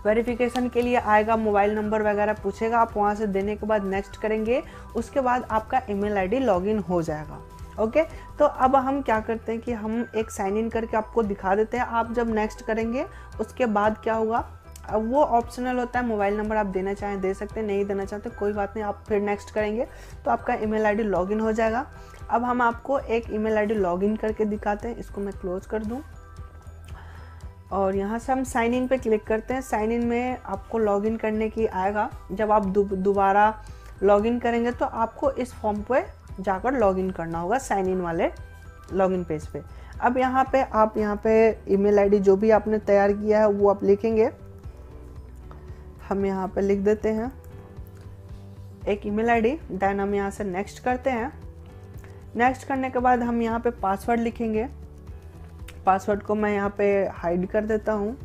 Speaker 1: वेरिफिकेशन के लिए आएगा, मोबाइल नंबर वगैरह पूछेगा, आप वहाँ से देने के बाद नेक्स्ट करेंगे, उसके बाद आपका ईमेल आईडी लॉगिन हो जाएगा। ओके, तो अब हम क्या करते हैं कि हम एक साइन इन करके आपको दिखा देते हैं। आप जब नेक्स्ट करेंगे उसके बाद क्या होगा, अब वो ऑप्शनल होता है, मोबाइल नंबर आप देना चाहें दे सकते हैं, नहीं देना चाहते कोई बात नहीं, आप फिर नेक्स्ट करेंगे तो आपका ईमेल आईडी लॉगिन हो जाएगा। अब हम आपको एक ईमेल आईडी लॉगिन करके दिखाते हैं, इसको मैं क्लोज कर दूं और यहाँ से हम साइन इन पे क्लिक करते हैं। साइन इन में आपको लॉगिन करने की आएगा। जब आप दोबारा लॉगिन करेंगे तो आपको इस फॉर्म पे जाकर लॉगिन करना होगा, साइन इन वाले लॉगिन पेज पे। अब यहाँ पे आप यहाँ पे ईमेल आईडी जो भी आपने तैयार किया है वो आप लिखेंगे। हम यहाँ पे लिख देते हैं एक ईमेल आईडी, देन हम यहाँ से नेक्स्ट करते हैं। नेक्स्ट करने के बाद हम यहाँ पे पासवर्ड लिखेंगे। पासवर्ड को मैं यहाँ पे हाइड कर देता हूँ।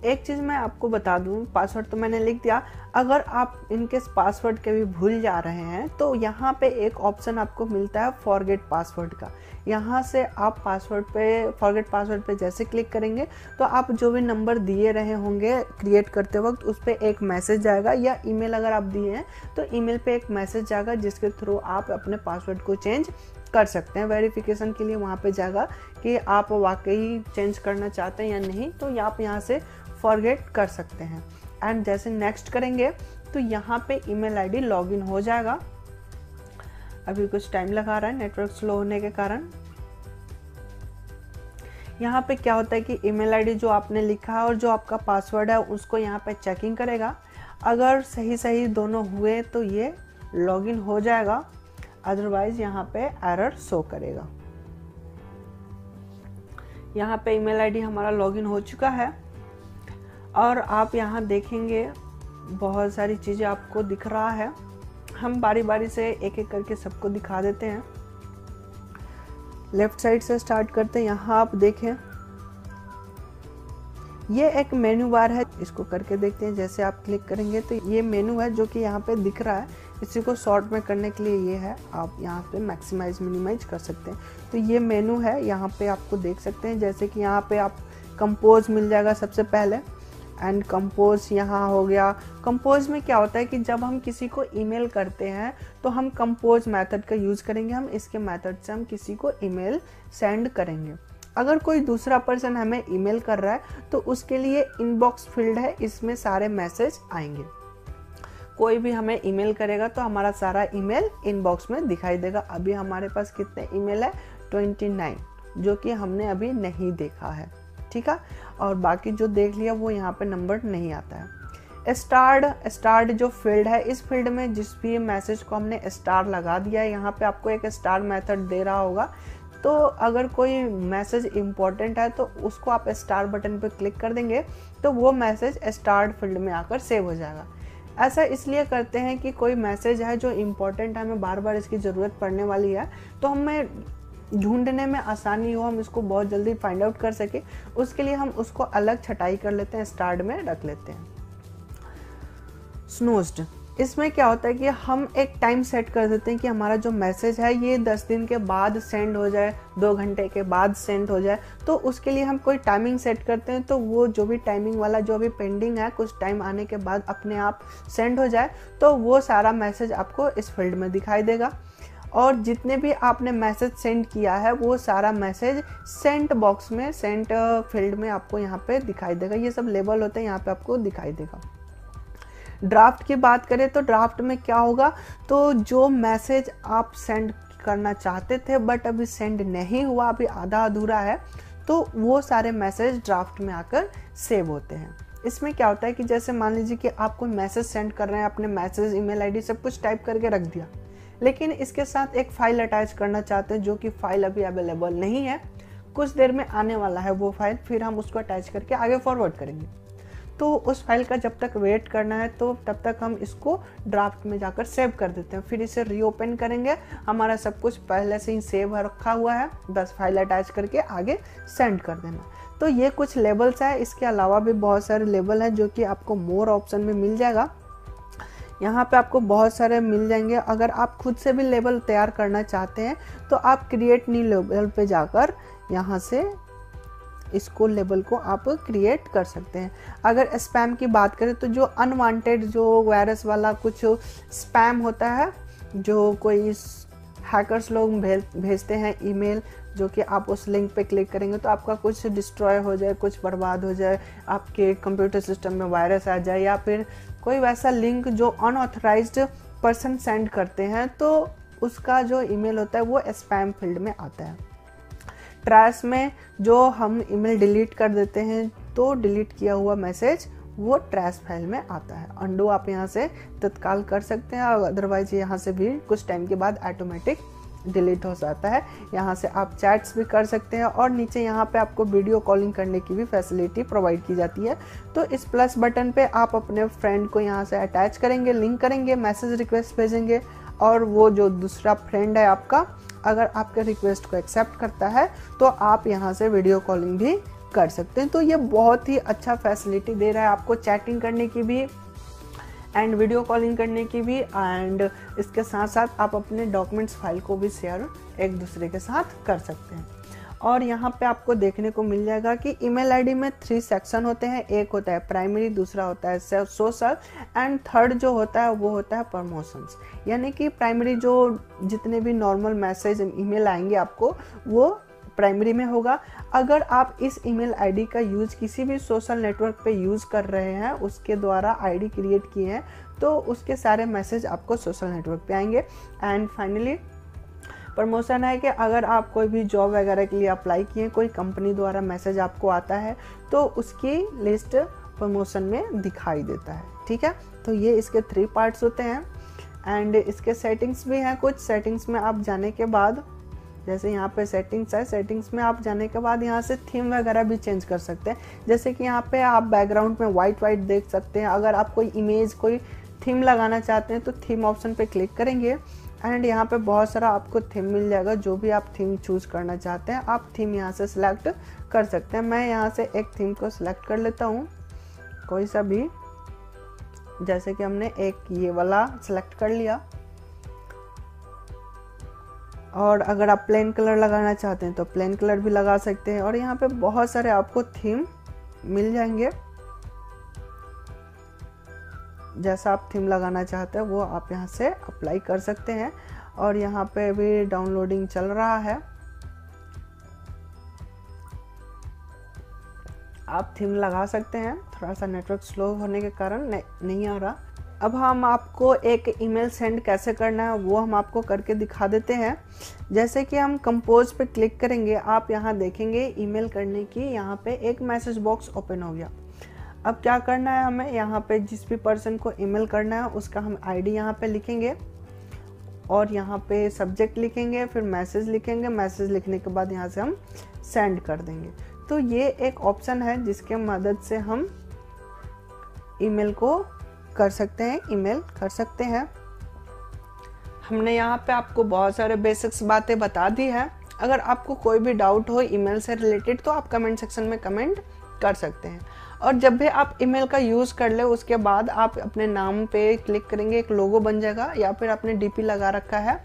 Speaker 1: एक चीज़ मैं आपको बता दूँ, पासवर्ड तो मैंने लिख दिया, अगर आप इनकेस पासवर्ड कभी भूल जा रहे हैं तो यहाँ पे एक ऑप्शन आपको मिलता है फॉरगेट पासवर्ड का। यहाँ से आप पासवर्ड पे, फॉरगेट पासवर्ड पे जैसे क्लिक करेंगे तो आप जो भी नंबर दिए रहे होंगे क्रिएट करते वक्त उस पर एक मैसेज जाएगा, या ईमेल अगर आप दिए हैं तो ईमेल पे एक मैसेज जाएगा जिसके थ्रू आप अपने पासवर्ड को चेंज कर सकते हैं। वेरिफिकेशन के लिए वहाँ पे जाएगा कि आप वाकई चेंज करना चाहते हैं या नहीं, तो आप यहाँ से फॉरगेट कर सकते हैं। एंड जैसे नेक्स्ट करेंगे तो यहाँ पे ईमेल आईडी लॉगिन हो जाएगा। अभी कुछ टाइम लगा रहा है नेटवर्क स्लो होने के कारण। यहाँ पे क्या होता है कि ईमेल आईडी जो आपने लिखा है और जो आपका पासवर्ड है उसको यहाँ पे चेकिंग करेगा। अगर सही सही दोनों हुए तो ये लॉगिन हो जाएगा, अदरवाइज यहाँ पे एरर शो करेगा। यहाँ पे ईमेल आईडी हमारा लॉगिन हो चुका है और आप यहाँ देखेंगे बहुत सारी चीज़ें आपको दिख रहा है। हम बारी बारी से एक एक करके सबको दिखा देते हैं। लेफ्ट साइड से स्टार्ट करते हैं। यहाँ आप देखें ये एक मेनू बार है, इसको करके देखते हैं। जैसे आप क्लिक करेंगे तो ये मेनू है जो कि यहाँ पे दिख रहा है। इसी को शॉर्ट में करने के लिए ये है, आप यहाँ पे मैक्सिमाइज मिनिमाइज कर सकते हैं। तो ये मेनू है, यहाँ पे आपको देख सकते हैं। जैसे कि यहाँ पे आप कंपोज मिल जाएगा सबसे पहले, एंड कंपोज यहाँ हो गया। कंपोज में क्या होता है कि जब हम किसी को ईमेल करते हैं तो हम कंपोज मेथड का यूज़ करेंगे। हम इसके मेथड से हम किसी को ईमेल सेंड करेंगे। अगर कोई दूसरा पर्सन हमें ईमेल कर रहा है तो उसके लिए इनबॉक्स फील्ड है, इसमें सारे मैसेज आएंगे। कोई भी हमें ईमेल करेगा तो हमारा सारा ईमेल इनबॉक्स में दिखाई देगा। अभी हमारे पास कितने ईमेल है? 29, जो कि हमने अभी नहीं देखा है, ठीक है। और बाकी जो देख लिया वो यहाँ पे नंबर नहीं आता है। स्टार्ड जो फील्ड है, इस फील्ड में जिस भी मैसेज को हमने स्टार लगा दिया है, यहाँ पे आपको एक स्टार मेथड दे रहा होगा। तो अगर कोई मैसेज इम्पोर्टेंट है तो उसको आप स्टार बटन पे क्लिक कर देंगे तो वो मैसेज स्टार्ड फील्ड में आकर सेव हो जाएगा। ऐसा इसलिए करते हैं कि कोई मैसेज है जो इम्पोर्टेंट है, हमें बार बार इसकी ज़रूरत पड़ने वाली है, तो हमें ढूंढने में आसानी हो, हम इसको बहुत जल्दी फाइंड आउट कर सके, उसके लिए हम उसको अलग छटाई कर लेते हैं, स्टार्ट में रख लेते हैं। स्नूज्ड, इसमें क्या होता है कि हम एक टाइम सेट कर देते हैं कि हमारा जो मैसेज है ये 10 दिन के बाद सेंड हो जाए, 2 घंटे के बाद सेंड हो जाए। तो उसके लिए हम कोई टाइमिंग सेट करते हैं, तो वो जो भी टाइमिंग वाला जो अभी पेंडिंग है, कुछ टाइम आने के बाद अपने आप सेंड हो जाए, तो वो सारा मैसेज आपको इस फील्ड में दिखाई देगा। और जितने भी आपने मैसेज सेंड किया है वो सारा मैसेज सेंट बॉक्स में, सेंट फील्ड में आपको यहाँ पे दिखाई देगा। ये सब लेबल होते हैं, यहाँ पे आपको दिखाई देगा। ड्राफ्ट की बात करें तो ड्राफ्ट में क्या होगा, तो जो मैसेज आप सेंड करना चाहते थे बट अभी सेंड नहीं हुआ, अभी आधा अधूरा है, तो वो सारे मैसेज ड्राफ्ट में आकर सेव होते हैं। इसमें क्या होता है कि जैसे मान लीजिए कि आप कोई मैसेज सेंड कर रहे हैं, अपने मैसेज, ईमेल आईडी सब कुछ टाइप करके रख दिया, लेकिन इसके साथ एक फ़ाइल अटैच करना चाहते हैं जो कि फ़ाइल अभी अवेलेबल नहीं है, कुछ देर में आने वाला है वो फाइल, फिर हम उसको अटैच करके आगे फॉरवर्ड करेंगे। तो उस फाइल का जब तक वेट करना है तो तब तक हम इसको ड्राफ्ट में जाकर सेव कर देते हैं। फिर इसे रीओपन करेंगे, हमारा सब कुछ पहले से ही सेव रखा हुआ है, बस फाइल अटैच करके आगे सेंड कर देना। तो ये कुछ लेबल्स है, इसके अलावा भी बहुत सारे लेबल हैं जो कि आपको मोर ऑप्शन में मिल जाएगा। यहाँ पे आपको बहुत सारे मिल जाएंगे। अगर आप खुद से भी लेबल तैयार करना चाहते हैं तो आप क्रिएट न्यू लेबल पे जाकर यहाँ से इसको लेबल को आप क्रिएट कर सकते हैं। अगर स्पैम की बात करें तो जो अनवांटेड, जो वायरस वाला कुछ स्पैम होता है, जो कोई हैकर्स लोग भेजते हैं ईमेल, जो कि आप उस लिंक पे क्लिक करेंगे तो आपका कुछ डिस्ट्रॉय हो जाए, कुछ बर्बाद हो जाए, आपके कंप्यूटर सिस्टम में वायरस आ जाए, या फिर कोई वैसा लिंक जो अनऑथराइज्ड पर्सन सेंड करते हैं तो उसका जो ईमेल होता है वो स्पैम फील्ड में आता है। ट्रैश में जो हम ईमेल डिलीट कर देते हैं तो डिलीट किया हुआ मैसेज वो ट्रैश फाइल में आता है। अंडू आप यहाँ से तत्काल कर सकते हैं, अदरवाइज यहाँ से भी कुछ टाइम के बाद ऑटोमेटिक डिलीट हो जाता है। यहाँ से आप चैट्स भी कर सकते हैं और नीचे यहाँ पे आपको वीडियो कॉलिंग करने की भी फैसिलिटी प्रोवाइड की जाती है। तो इस प्लस बटन पे आप अपने फ्रेंड को यहाँ से अटैच करेंगे, लिंक करेंगे, मैसेज रिक्वेस्ट भेजेंगे और वो जो दूसरा फ्रेंड है आपका अगर आपके रिक्वेस्ट को एक्सेप्ट करता है तो आप यहाँ से वीडियो कॉलिंग भी कर सकते हैं। तो ये बहुत ही अच्छा फैसिलिटी दे रहा है आपको चैटिंग करने की भी एंड वीडियो कॉलिंग करने की भी, एंड इसके साथ साथ आप अपने डॉक्यूमेंट्स फाइल को भी शेयर एक दूसरे के साथ कर सकते हैं। और यहाँ पे आपको देखने को मिल जाएगा कि ईमेल आईडी में 3 सेक्शन होते हैं। एक होता है प्राइमरी, दूसरा होता है सोशल एंड थर्ड जो होता है वो होता है प्रमोशंस। यानी कि प्राइमरी जो जितने भी नॉर्मल मैसेज ईमेल आएंगे आपको वो प्राइमरी में होगा। अगर आप इस ईमेल आईडी का यूज़ किसी भी सोशल नेटवर्क पे यूज़ कर रहे हैं, उसके द्वारा आईडी क्रिएट किए हैं, तो उसके सारे मैसेज आपको सोशल नेटवर्क पे आएंगे। एंड फाइनली प्रमोशन है कि अगर आप कोई भी जॉब वगैरह के लिए अप्लाई किए, कोई कंपनी द्वारा मैसेज आपको आता है तो उसकी लिस्ट प्रमोशन में दिखाई देता है। ठीक है, तो ये इसके 3 पार्ट्स होते हैं एंड इसके सेटिंग्स भी हैं। कुछ सेटिंग्स में आप जाने के बाद, जैसे यहाँ पे सेटिंग्स है, सेटिंग्स में आप जाने के बाद यहाँ से थीम वगैरह भी चेंज कर सकते हैं। जैसे कि यहाँ पे आप बैकग्राउंड में वाइट देख सकते हैं। अगर आप कोई इमेज, कोई थीम लगाना चाहते हैं तो थीम ऑप्शन पे क्लिक करेंगे एंड यहाँ पे बहुत सारा आपको थीम मिल जाएगा। जो भी आप थीम चूज़ करना चाहते हैं आप थीम यहाँ से सिलेक्ट कर सकते हैं। मैं यहाँ से एक थीम को सिलेक्ट कर लेता हूँ, कोई सा भी, जैसे कि हमने एक ये वाला सिलेक्ट कर लिया। और अगर आप प्लेन कलर लगाना चाहते हैं तो प्लेन कलर भी लगा सकते हैं। और यहाँ पे बहुत सारे आपको थीम मिल जाएंगे, जैसा आप थीम लगाना चाहते हैं वो आप यहाँ से अप्लाई कर सकते हैं। और यहाँ पे भी डाउनलोडिंग चल रहा है, आप थीम लगा सकते हैं। थोड़ा सा नेटवर्क स्लो होने के कारण नहीं आ रहा। अब हम आपको एक ईमेल सेंड कैसे करना है वो हम आपको करके दिखा देते हैं। जैसे कि हम कंपोज पे क्लिक करेंगे, आप यहाँ देखेंगे ईमेल करने की यहाँ पे एक मैसेज बॉक्स ओपन हो गया। अब क्या करना है, हमें यहाँ पे जिस भी पर्सन को ईमेल करना है उसका हम आईडी यहाँ पे लिखेंगे और यहाँ पे सब्जेक्ट लिखेंगे, फिर मैसेज लिखेंगे। मैसेज लिखने के बाद यहाँ से हम सेंड कर देंगे। तो ये एक ऑप्शन है जिसके मदद से हम ईमेल को कर सकते हैं, ईमेल कर सकते हैं। हमने यहाँ पे आपको बहुत सारे बेसिक्स बातें बता दी है। अगर आपको कोई भी डाउट हो ईमेल से रिलेटेड तो आप कमेंट सेक्शन में कमेंट कर सकते हैं। और जब भी आप ईमेल का यूज़ कर ले उसके बाद आप अपने नाम पे क्लिक करेंगे, एक लोगो बन जाएगा, या फिर आपने डीपी लगा रखा है,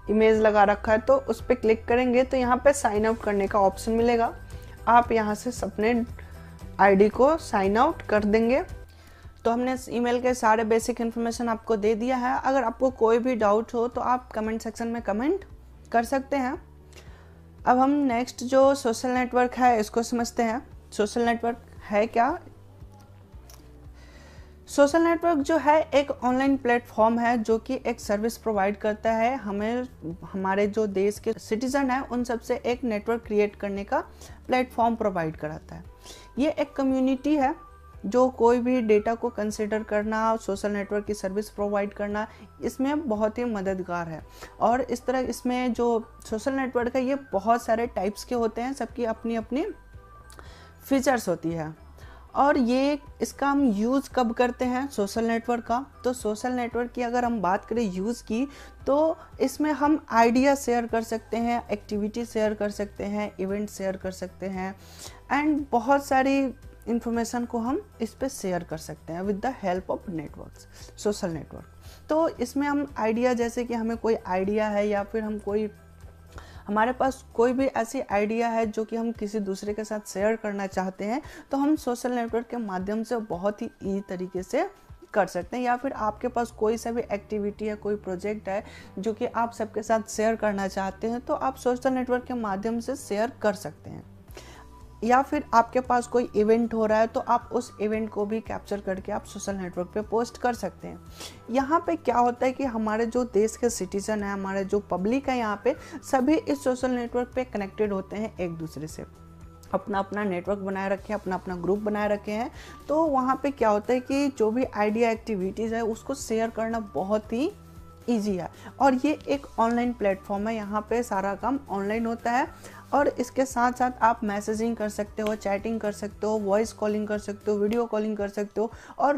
Speaker 1: इमेज लगा रखा है, तो उस पर क्लिक करेंगे तो यहाँ पे साइन आउट करने का ऑप्शन मिलेगा। आप यहाँ से अपने आईडी को साइन आउट कर देंगे। तो हमने इस ईमेल के सारे बेसिक इन्फॉर्मेशन आपको दे दिया है। अगर आपको कोई भी डाउट हो तो आप कमेंट सेक्शन में कमेंट कर सकते हैं। अब हम नेक्स्ट जो सोशल नेटवर्क है इसको समझते हैं। सोशल नेटवर्क है क्या? सोशल नेटवर्क जो है एक ऑनलाइन प्लेटफॉर्म है जो कि एक सर्विस प्रोवाइड करता है हमें, हमारे जो देश के सिटीजन हैं उन सबसे एक नेटवर्क क्रिएट करने का प्लेटफॉर्म प्रोवाइड कराता है। ये एक कम्युनिटी है जो कोई भी डेटा को कंसिडर करना, सोशल नेटवर्क की सर्विस प्रोवाइड करना, इसमें बहुत ही मददगार है। और इस तरह इसमें जो सोशल नेटवर्क है ये बहुत सारे टाइप्स के होते हैं, सबकी अपनी अपनी फीचर्स होती है। और ये इसका हम यूज़ कब करते हैं सोशल नेटवर्क का? तो सोशल नेटवर्क की अगर हम बात करें यूज़ की, तो इसमें हम आइडिया शेयर कर सकते हैं, एक्टिविटी शेयर कर सकते हैं, इवेंट शेयर कर सकते हैं एंड बहुत सारी इंफॉर्मेशन को हम इस पे शेयर कर सकते हैं with the help of networks, social network. तो इसमें हम आइडिया, जैसे कि हमें कोई आइडिया है या फिर हमारे पास कोई भी ऐसी आइडिया है जो कि हम किसी दूसरे के साथ शेयर करना चाहते हैं, तो हम सोशल नेटवर्क के माध्यम से बहुत ही ईजी तरीके से कर सकते हैं। या फिर आपके पास कोई सा भी एक्टिविटी है, कोई प्रोजेक्ट है जो कि आप सबके साथ शेयर करना चाहते हैं, तो आप सोशल नेटवर्क के माध्यम से शेयर कर सकते हैं। या फिर आपके पास कोई इवेंट हो रहा है तो आप उस इवेंट को भी कैप्चर करके आप सोशल नेटवर्क पे पोस्ट कर सकते हैं। यहाँ पे क्या होता है कि हमारे जो देश के सिटीजन हैं, हमारे जो पब्लिक है, यहाँ पे सभी इस सोशल नेटवर्क पे कनेक्टेड होते हैं एक दूसरे से, अपना अपना नेटवर्क बनाए रखे हैं, अपना अपना ग्रुप बनाए रखे हैं। तो वहाँ पे क्या होता है कि जो भी आइडिया, एक्टिविटीज़ है उसको शेयर करना बहुत ही ईजी है। और ये एक ऑनलाइन प्लेटफॉर्म है, यहाँ पे सारा काम ऑनलाइन होता है। और इसके साथ साथ आप मैसेजिंग कर सकते हो, चैटिंग कर सकते हो, वॉइस कॉलिंग कर सकते हो, वीडियो कॉलिंग कर सकते हो, और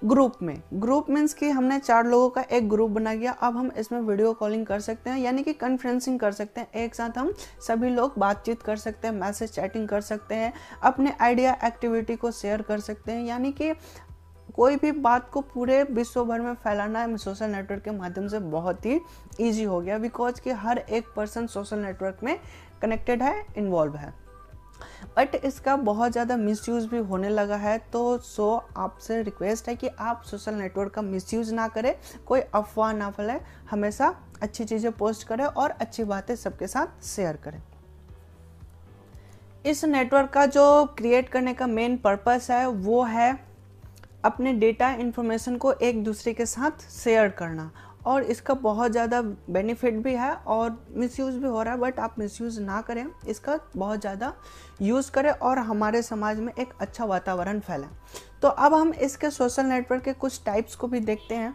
Speaker 1: ग्रुप मीन्स कि हमने 4 लोगों का एक ग्रुप बना दिया। अब हम इसमें वीडियो कॉलिंग कर सकते हैं, यानी कि कॉन्फ्रेंसिंग कर सकते हैं। एक साथ हम सभी लोग बातचीत कर सकते हैं, मैसेज चैटिंग कर सकते हैं, अपने आइडिया एक्टिविटी को शेयर कर सकते हैं। यानी कि कोई भी बात को पूरे विश्व भर में फैलाना है सोशल नेटवर्क के माध्यम से बहुत ही ईजी हो गया, बिकॉज कि हर एक पर्सन सोशल नेटवर्क में कनेक्टेड है, इन्वॉल्व है। बट इसका बहुत ज़्यादा मिसयूज़ भी होने लगा है। तो आपसे रिक्वेस्ट है कि आप सोशल नेटवर्क का मिसयूज़ ना करें, कोई अफवाह ना फैलाए, हमेशा अच्छी चीज़ें पोस्ट करें और अच्छी बातें सबके साथ शेयर करें। इस नेटवर्क का जो क्रिएट करने का मेन पर्पस है वो है अपने डेटा इन्फॉर्मेशन को एक दूसरे के साथ शेयर करना, और इसका बहुत ज़्यादा बेनिफिट भी है और मिसयूज़ भी हो रहा है। बट आप मिसयूज़ ना करें, इसका बहुत ज़्यादा यूज़ करें और हमारे समाज में एक अच्छा वातावरण फैले। तो अब हम इसके सोशल नेटवर्क के कुछ टाइप्स को भी देखते हैं।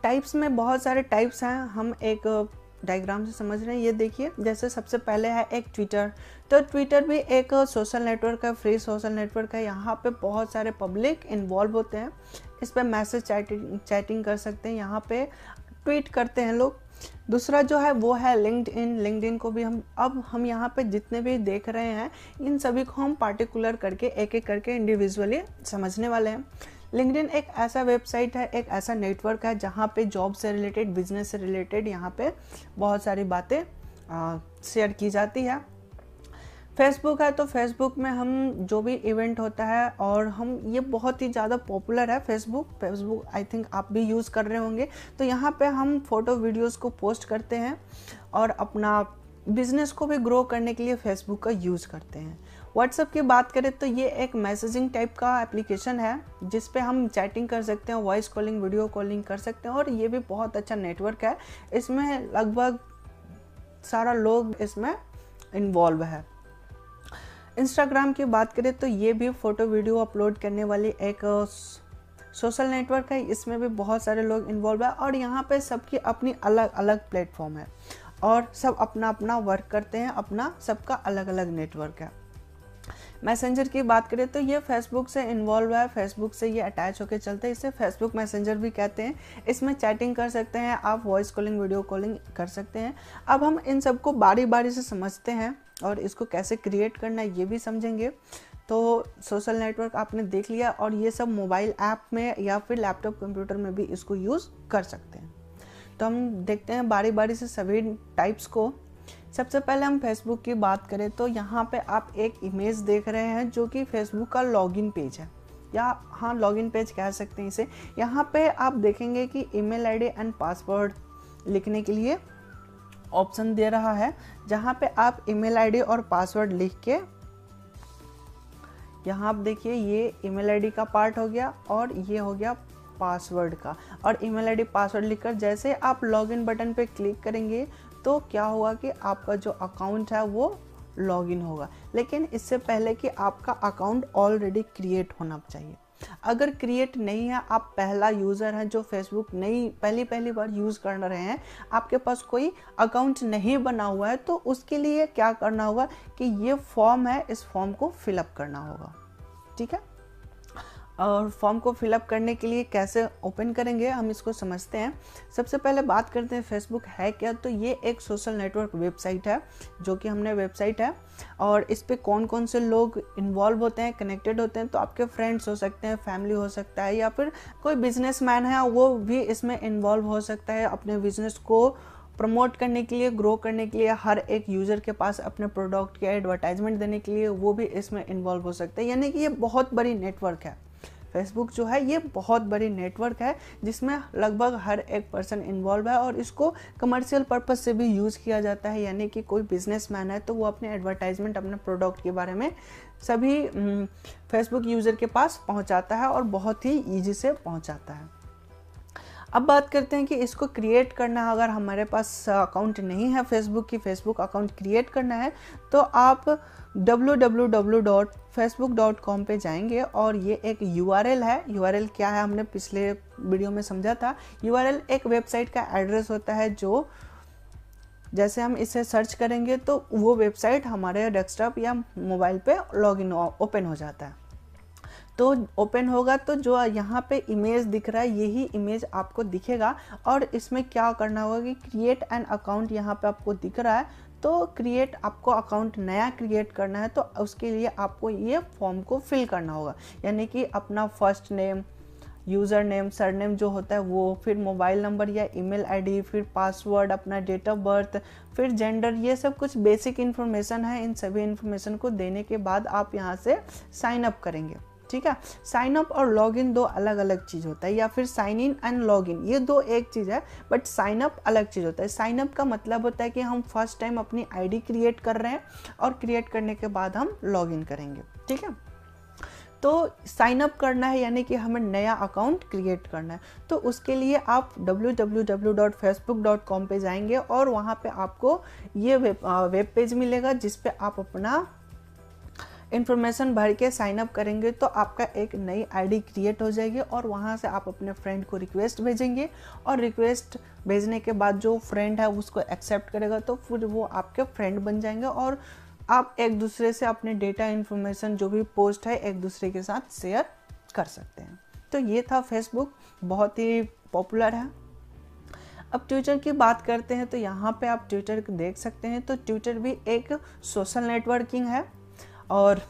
Speaker 1: टाइप्स में बहुत सारे टाइप्स हैं, हम एक डायग्राम से समझ रहे हैं। ये देखिए, जैसे सबसे पहले है एक ट्विटर। तो ट्विटर भी एक सोशल नेटवर्क है, फ्री सोशल नेटवर्क है। यहाँ पे बहुत सारे पब्लिक इन्वॉल्व होते हैं, इस पर मैसेज चैटिंग कर सकते हैं, यहाँ पे ट्वीट करते हैं लोग। दूसरा जो है वो है लिंक्डइन को भी हम यहाँ पे जितने भी देख रहे हैं इन सभी को हम पार्टिकुलर करके एक एक करके इंडिविजुअली समझने वाले हैं। लिंक्डइन एक ऐसा वेबसाइट है, एक ऐसा नेटवर्क है जहाँ पे जॉब से रिलेटेड, बिजनेस से रिलेटेड यहाँ पे बहुत सारी बातें शेयर की जाती है। फेसबुक है, तो फेसबुक में हम जो भी इवेंट होता है, और हम ये बहुत ही ज़्यादा पॉपुलर है फेसबुक आई थिंक आप भी यूज़ कर रहे होंगे। तो यहाँ पे हम फोटो वीडियोस को पोस्ट करते हैं और अपना बिजनेस को भी ग्रो करने के लिए फेसबुक का यूज़ करते हैं। व्हाट्सएप की बात करें तो ये एक मैसेजिंग टाइप का एप्लीकेशन है जिस पे हम चैटिंग कर सकते हैं, वॉइस कॉलिंग, वीडियो कॉलिंग कर सकते हैं, और ये भी बहुत अच्छा नेटवर्क है। इसमें लगभग सारा लोग इसमें इन्वॉल्व है। इंस्टाग्राम की बात करें तो ये भी फ़ोटो वीडियो अपलोड करने वाली एक सोशल नेटवर्क है, इसमें भी बहुत सारे लोग इन्वॉल्व है, और यहाँ पे सबकी अपनी अलग अलग प्लेटफॉर्म है और सब अपना अपना वर्क करते हैं, अपना सबका अलग अलग नेटवर्क है। मैसेंजर की बात करें तो ये फेसबुक से इन्वॉल्व है, फेसबुक से ये अटैच होकर चलते हैं, इसे फेसबुक मैसेंजर भी कहते हैं। इसमें चैटिंग कर सकते हैं आप, वॉइस कॉलिंग, वीडियो कॉलिंग कर सकते हैं। अब हम इन सबको बारी बारी से समझते हैं और इसको कैसे क्रिएट करना है ये भी समझेंगे। तो सोशल नेटवर्क आपने देख लिया, और ये सब मोबाइल ऐप में या फिर लैपटॉप कंप्यूटर में भी इसको यूज़ कर सकते हैं। तो हम देखते हैं बारी बारी से सभी टाइप्स को। सबसे पहले हम फेसबुक की बात करें तो यहाँ पे आप एक इमेज देख रहे हैं जो कि फेसबुक का लॉगिन पेज है, या हाँ लॉगिन पेज कह सकते हैं इसे। यहाँ पे आप देखेंगे कि ईमेल आईडी एंड पासवर्ड लिखने के लिए ऑप्शन दे रहा है, जहाँ पे आप ईमेल आईडी और पासवर्ड लिख के, यहाँ आप देखिए ये ईमेल आईडी का पार्ट हो गया और ये हो गया पासवर्ड का। और ईमेल आईडी पासवर्ड लिखकर जैसे आप लॉगिन बटन पे क्लिक करेंगे तो क्या होगा कि आपका जो अकाउंट है वो लॉगिन होगा। लेकिन इससे पहले कि आपका अकाउंट ऑलरेडी क्रिएट होना चाहिए। अगर क्रिएट नहीं है, आप पहला यूज़र हैं जो फेसबुक पहली बार यूज़ कर रहे हैं, आपके पास कोई अकाउंट नहीं बना हुआ है, तो उसके लिए क्या करना होगा कि ये फॉर्म है, इस फॉर्म को फिलअप करना होगा। ठीक है, और फॉर्म को फिलअप करने के लिए कैसे ओपन करेंगे हम इसको समझते हैं। सबसे पहले बात करते हैं फेसबुक है क्या। तो ये एक सोशल नेटवर्क वेबसाइट है, जो कि हमने वेबसाइट है, और इस पे कौन कौन से लोग इन्वॉल्व होते हैं, कनेक्टेड होते हैं। तो आपके फ्रेंड्स हो सकते हैं, फैमिली हो सकता है, या फिर कोई बिजनेसमैन है वो भी इसमें इन्वॉल्व हो सकता है। अपने बिजनेस को प्रमोट करने के लिए, ग्रो करने के लिए, हर एक यूज़र के पास अपने प्रोडक्ट के एडवर्टाइजमेंट देने के लिए वो भी इसमें इन्वॉल्व हो सकते हैं। यानी कि ये बहुत बड़ी नेटवर्क है। फेसबुक जो है ये बहुत बड़ी नेटवर्क है जिसमें लगभग हर एक पर्सन इन्वॉल्व है, और इसको कमर्शियल पर्पस से भी यूज़ किया जाता है। यानी कि कोई बिजनेसमैन है तो वो अपने एडवर्टाइजमेंट, अपने प्रोडक्ट के बारे में सभी फेसबुक यूज़र के पास पहुंचाता है, और बहुत ही ईजी से पहुंचाता है। अब बात करते हैं कि इसको क्रिएट करना है। अगर हमारे पास अकाउंट नहीं है फेसबुक की, फेसबुक अकाउंट क्रिएट करना है, तो आप www.facebook.com पे जाएंगे, और ये एक URL है। URL क्या है हमने पिछले वीडियो में समझा था। URL एक वेबसाइट का एड्रेस होता है, जो जैसे हम इसे सर्च करेंगे तो वो वेबसाइट हमारे डेस्कटॉप या मोबाइल पे लॉगिन ओपन हो जाता है। तो ओपन होगा तो जो यहाँ पे इमेज दिख रहा है यही इमेज आपको दिखेगा। और इसमें क्या करना होगा कि क्रिएट एन अकाउंट यहाँ पे आपको दिख रहा है, तो क्रिएट, आपको अकाउंट नया क्रिएट करना है तो उसके लिए आपको ये फॉर्म को फिल करना होगा। यानी कि अपना first name, user name, surname जो होता है वो, फिर मोबाइल नंबर या ईमेल आईडी, फिर पासवर्ड, अपना डेट ऑफ बर्थ, फिर जेंडर, ये सब कुछ बेसिक इन्फॉर्मेशन है। इन सभी इन्फॉर्मेशन को देने के बाद आप यहाँ से साइन अप करेंगे। ठीक है, साइन अप और लॉग इन दो अलग अलग चीज़ होता है, या फिर sign in and log in ये दो एक चीज़ है, बट साइन अप अलग चीज़ होता है। साइन अप का मतलब होता है कि हम फर्स्ट टाइम अपनी आईडी क्रिएट कर रहे हैं और क्रिएट करने के बाद हम लॉग इन करेंगे। ठीक है, तो साइन अप करना है यानी कि हमें नया अकाउंट क्रिएट करना है। तो उसके लिए आप www.facebook.com पे जाएंगे और वहाँ पे आपको ये वेब पेज मिलेगा जिस पे आप अपना इन्फॉर्मेशन भर के साइन अप करेंगे तो आपका एक नई आईडी क्रिएट हो जाएगी। और वहाँ से आप अपने फ्रेंड को रिक्वेस्ट भेजेंगे और रिक्वेस्ट भेजने के बाद जो फ्रेंड है उसको एक्सेप्ट करेगा तो फिर वो आपके फ्रेंड बन जाएंगे और आप एक दूसरे से अपने डेटा इन्फॉर्मेशन जो भी पोस्ट है एक दूसरे के साथ शेयर कर सकते हैं। तो ये था फेसबुक, बहुत ही पॉपुलर है। अब ट्विटर की बात करते हैं तो यहाँ पे आप ट्विटर देख सकते हैं। तो ट्विटर भी एक सोशल नेटवर्किंग है और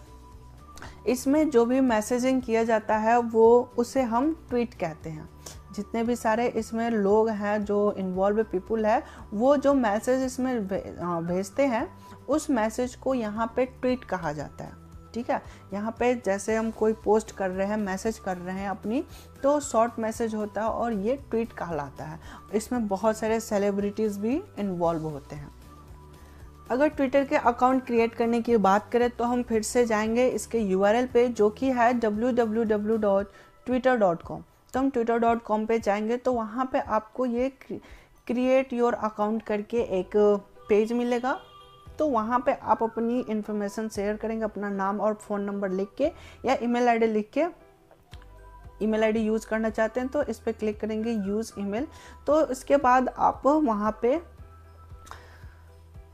Speaker 1: इसमें जो भी मैसेजिंग किया जाता है वो उसे हम ट्वीट कहते हैं। जितने भी सारे इसमें लोग हैं जो इन्वॉल्व पीपल है वो जो मैसेज इसमें भेजते हैं उस मैसेज को यहाँ पे ट्वीट कहा जाता है। ठीक है, यहाँ पे जैसे हम कोई पोस्ट कर रहे हैं, मैसेज कर रहे हैं अपनी, तो शॉर्ट मैसेज होता है और ये ट्वीट कहलाता है। इसमें बहुत सारे सेलिब्रिटीज़ भी इन्वॉल्व होते हैं। अगर ट्विटर के अकाउंट क्रिएट करने की बात करें तो हम फिर से जाएंगे इसके URL पे जो कि है www.twitter.com। तो हम twitter.com पे जाएंगे तो वहाँ पे आपको ये क्रिएट योर अकाउंट करके एक पेज मिलेगा। तो वहाँ पे आप अपनी इन्फॉर्मेशन शेयर करेंगे, अपना नाम और फ़ोन नंबर लिख के या ईमेल आईडी लिख के। ईमेल आईडी यूज़ करना चाहते हैं तो इस पर क्लिक करेंगे यूज़ ईमेल। तो इसके बाद आप वहाँ पे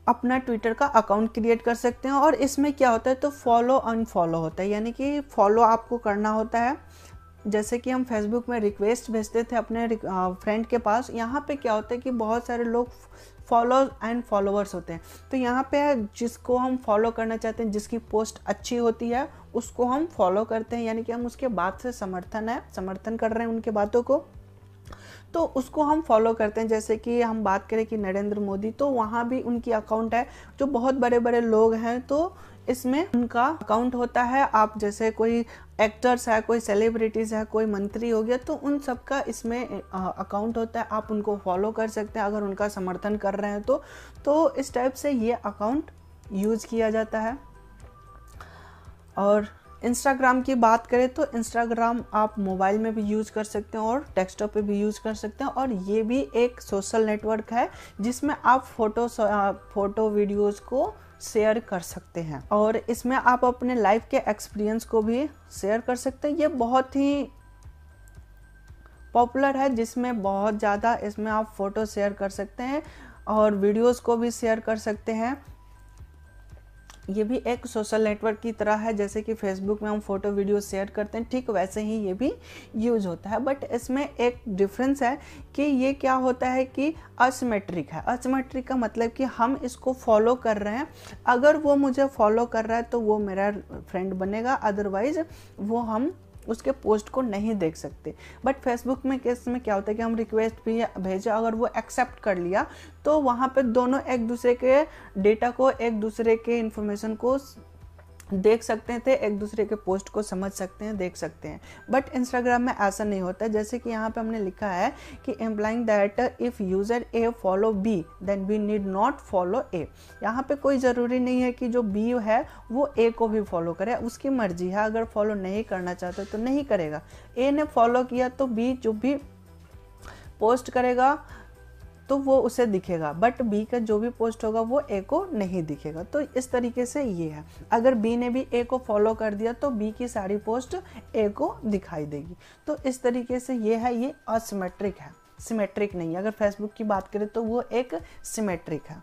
Speaker 1: अपना ट्विटर का अकाउंट क्रिएट कर सकते हैं। और इसमें क्या होता है तो फॉलो अनफॉलो होता है, यानी कि फॉलो आपको करना होता है। जैसे कि हम फेसबुक में रिक्वेस्ट भेजते थे अपने फ्रेंड के पास, यहाँ पे क्या होता है कि बहुत सारे लोग फॉलो एंड फॉलोअर्स होते हैं। तो यहाँ पे जिसको हम फॉलो करना चाहते हैं, जिसकी पोस्ट अच्छी होती है उसको हम फॉलो करते हैं, यानी कि हम उसके बात से समर्थन कर रहे हैं उनके बातों को, तो उसको हम फॉलो करते हैं। जैसे कि हम बात करें कि नरेंद्र मोदी, तो वहाँ भी उनकी अकाउंट है जो बहुत बड़े बड़े लोग हैं तो इसमें उनका अकाउंट होता है। आप जैसे कोई एक्टर्स है, कोई सेलिब्रिटीज़ है, कोई मंत्री हो गया, तो उन सब का इसमें अकाउंट होता है। आप उनको फॉलो कर सकते हैं अगर उनका समर्थन कर रहे हैं तो इस टाइप से ये अकाउंट यूज़ किया जाता है। और इंस्टाग्राम की बात करें तो इंस्टाग्राम आप मोबाइल में भी यूज़ कर सकते हैं और डेस्कटॉप पे भी यूज़ कर सकते हैं। और ये भी एक सोशल नेटवर्क है जिसमें आप फोटो वीडियोज़ को शेयर कर सकते हैं और इसमें आप अपने लाइफ के एक्सपीरियंस को भी शेयर कर सकते हैं। ये बहुत ही पॉपुलर है जिसमें बहुत ज़्यादा इसमें आप फ़ोटो शेयर कर सकते हैं और वीडियोस को भी शेयर कर सकते हैं। ये भी एक सोशल नेटवर्क की तरह है, जैसे कि फेसबुक में हम फ़ोटो वीडियो शेयर करते हैं, ठीक वैसे ही ये भी यूज़ होता है। बट इसमें एक डिफरेंस है कि ये क्या होता है कि असिमेट्रिक है। असिमेट्रिक का मतलब कि हम इसको फॉलो कर रहे हैं, अगर वो मुझे फॉलो कर रहा है तो वो मेरा फ्रेंड बनेगा, अदरवाइज वो हम उसके पोस्ट को नहीं देख सकते। बट फेसबुक में केस में क्या होता है कि हम रिक्वेस्ट भी भेजे, अगर वो एक्सेप्ट कर लिया तो वहाँ पे दोनों एक दूसरे के डेटा को, एक दूसरे के इंफॉर्मेशन को देख सकते थे, एक दूसरे के पोस्ट को समझ सकते हैं, देख सकते हैं। बट इंस्टाग्राम में ऐसा नहीं होता। जैसे कि यहाँ पे हमने लिखा है कि employing that if user A follow B then we need not follow A. यहाँ पे कोई ज़रूरी नहीं है कि जो बी है वो ए को भी फॉलो करे, उसकी मर्जी है। अगर फॉलो नहीं करना चाहते तो नहीं करेगा। ए ने फॉलो किया तो बी जो भी पोस्ट करेगा तो वो उसे दिखेगा, बट बी का जो भी पोस्ट होगा वो ए को नहीं दिखेगा। तो इस तरीके से ये है, अगर बी ने भी ए को फॉलो कर दिया तो बी की सारी पोस्ट ए को दिखाई देगी। तो इस तरीके से ये है, ये असिमेट्रिक है, सिमेट्रिक नहीं है। अगर फेसबुक की बात करें तो वो एक सिमेट्रिक है।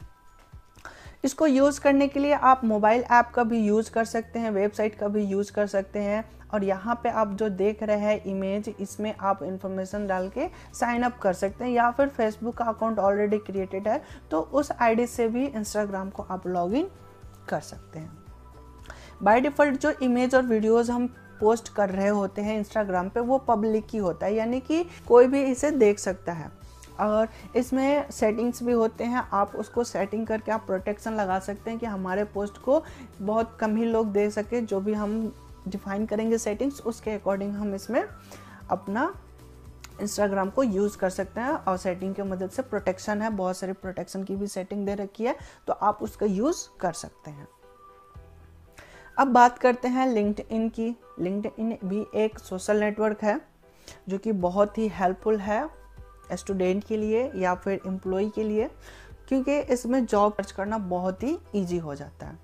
Speaker 1: इसको यूज़ करने के लिए आप मोबाइल ऐप का भी यूज़ कर सकते हैं, वेबसाइट का भी यूज़ कर सकते हैं। और यहाँ पे आप जो देख रहे हैं इमेज, इसमें आप इंफॉर्मेशन डाल के साइन अप कर सकते हैं, या फिर फेसबुक का अकाउंट ऑलरेडी क्रिएटेड है तो उस आईडी से भी इंस्टाग्राम को आप लॉगिन कर सकते हैं। बाय डिफ़ॉल्ट जो इमेज और वीडियोस हम पोस्ट कर रहे होते हैं इंस्टाग्राम पे वो पब्लिक ही होता है, यानी कि कोई भी इसे देख सकता है। और इसमें सेटिंग्स भी होते हैं, आप उसको सेटिंग करके आप प्रोटेक्शन लगा सकते हैं कि हमारे पोस्ट को बहुत कम ही लोग देख सके। जो भी हम डिफाइन करेंगे सेटिंग्स, उसके अकॉर्डिंग हम इसमें अपना इंस्टाग्राम को यूज़ कर सकते हैं। और सेटिंग की मदद से प्रोटेक्शन है, बहुत सारी प्रोटेक्शन की भी सेटिंग दे रखी है, तो आप उसका यूज़ कर सकते हैं। अब बात करते हैं लिंक्डइन की। लिंक्डइन भी एक सोशल नेटवर्क है जो कि बहुत ही हेल्पफुल है स्टूडेंट के लिए या फिर एम्प्लॉय के लिए, क्योंकि इसमें जॉब सर्च करना बहुत ही ईजी हो जाता है।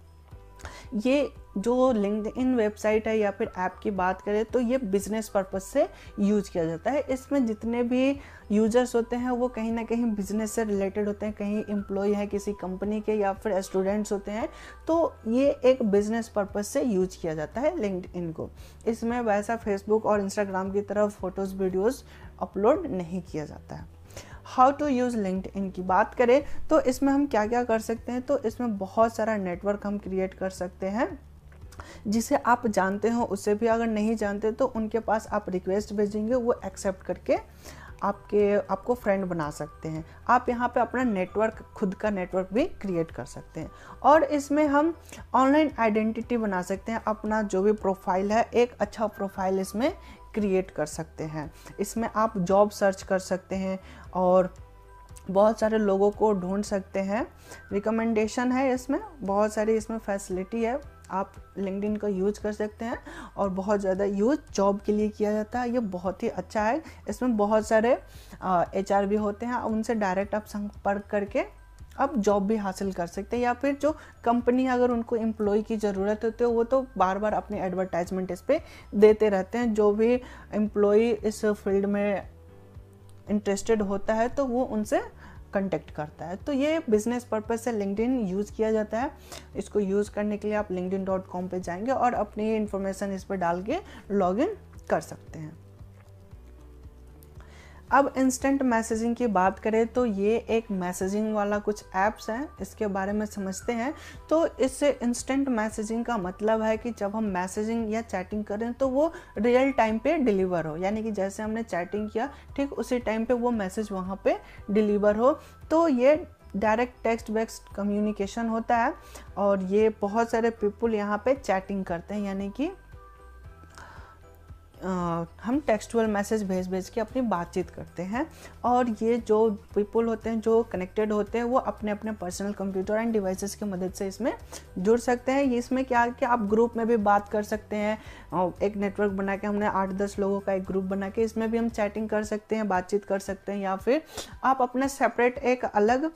Speaker 1: ये जो लिंक्डइन वेबसाइट है या फिर ऐप की बात करें तो ये बिजनेस पर्पस से यूज किया जाता है। इसमें जितने भी यूजर्स होते हैं वो कहीं ना कहीं बिजनेस से रिलेटेड होते हैं, कहीं एम्प्लॉय है किसी कंपनी के या फिर स्टूडेंट्स होते हैं, तो ये एक बिजनेस पर्पस से यूज किया जाता है लिंक्डइन को। इसमें वैसा फेसबुक और इंस्टाग्राम की तरह फोटोज़ वीडियोज़ अपलोड नहीं किया जाता है। हाउ टू यूज़ लिंक्डइन की बात करें तो इसमें हम क्या क्या कर सकते हैं, तो इसमें बहुत सारा नेटवर्क हम क्रिएट कर सकते हैं। जिसे आप जानते हो उससे भी अगर नहीं जानते तो उनके पास आप रिक्वेस्ट भेजेंगे, वो एक्सेप्ट करके आपको फ्रेंड बना सकते हैं। आप यहाँ पे अपना नेटवर्क, खुद का नेटवर्क भी क्रिएट कर सकते हैं। और इसमें हम ऑनलाइन आइडेंटिटी बना सकते हैं, अपना जो भी प्रोफाइल है एक अच्छा प्रोफाइल इसमें क्रिएट कर सकते हैं। इसमें आप जॉब सर्च कर सकते हैं और बहुत सारे लोगों को ढूंढ सकते हैं। रिकमेंडेशन है, इसमें बहुत सारी इसमें फैसिलिटी है, आप लिंक्डइन का यूज कर सकते हैं। और बहुत ज़्यादा यूज जॉब के लिए किया जाता है, ये बहुत ही अच्छा है। इसमें बहुत सारे HR भी होते हैं, उनसे डायरेक्ट आप संपर्क करके आप जॉब भी हासिल कर सकते हैं। या फिर जो कंपनी अगर उनको एम्प्लॉय की ज़रूरत होती है वो तो बार बार अपनी एडवर्टाइजमेंट इस पर देते रहते हैं। जो भी एम्प्लॉय इस फील्ड में इंटरेस्टेड होता है तो वो उनसे कांटेक्ट करता है। तो ये बिजनेस पर्पस से लिंक्डइन यूज़ किया जाता है। इसको यूज़ करने के लिए आप linkedin.com पे जाएंगे और अपनी इन्फॉर्मेशन इस पर डाल के लॉगिन कर सकते हैं। अब इंस्टेंट मैसेजिंग की बात करें तो ये एक मैसेजिंग वाला कुछ ऐप्स हैं, इसके बारे में समझते हैं। तो इससे इंस्टेंट मैसेजिंग का मतलब है कि जब हम मैसेजिंग या चैटिंग करें तो वो रियल टाइम पे डिलीवर हो, यानी कि जैसे हमने चैटिंग किया ठीक उसी टाइम पे वो मैसेज वहाँ पे डिलीवर हो। तो ये डायरेक्ट टेक्स्ट बेस्ड कम्युनिकेशन होता है और ये बहुत सारे पीपल यहाँ पे चैटिंग करते हैं, यानी कि हम टेक्सचुअल मैसेज भेज के अपनी बातचीत करते हैं। और ये जो पीपल होते हैं जो कनेक्टेड होते हैं वो अपने अपने पर्सनल कंप्यूटर एंड डिवाइसेस की मदद से इसमें जुड़ सकते हैं। ये इसमें क्या है कि आप ग्रुप में भी बात कर सकते हैं। एक नेटवर्क बना के हमने 8-10 लोगों का एक ग्रुप बना के इसमें भी हम चैटिंग कर सकते हैं, बातचीत कर सकते हैं, या फिर आप अपने सेपरेट एक अलग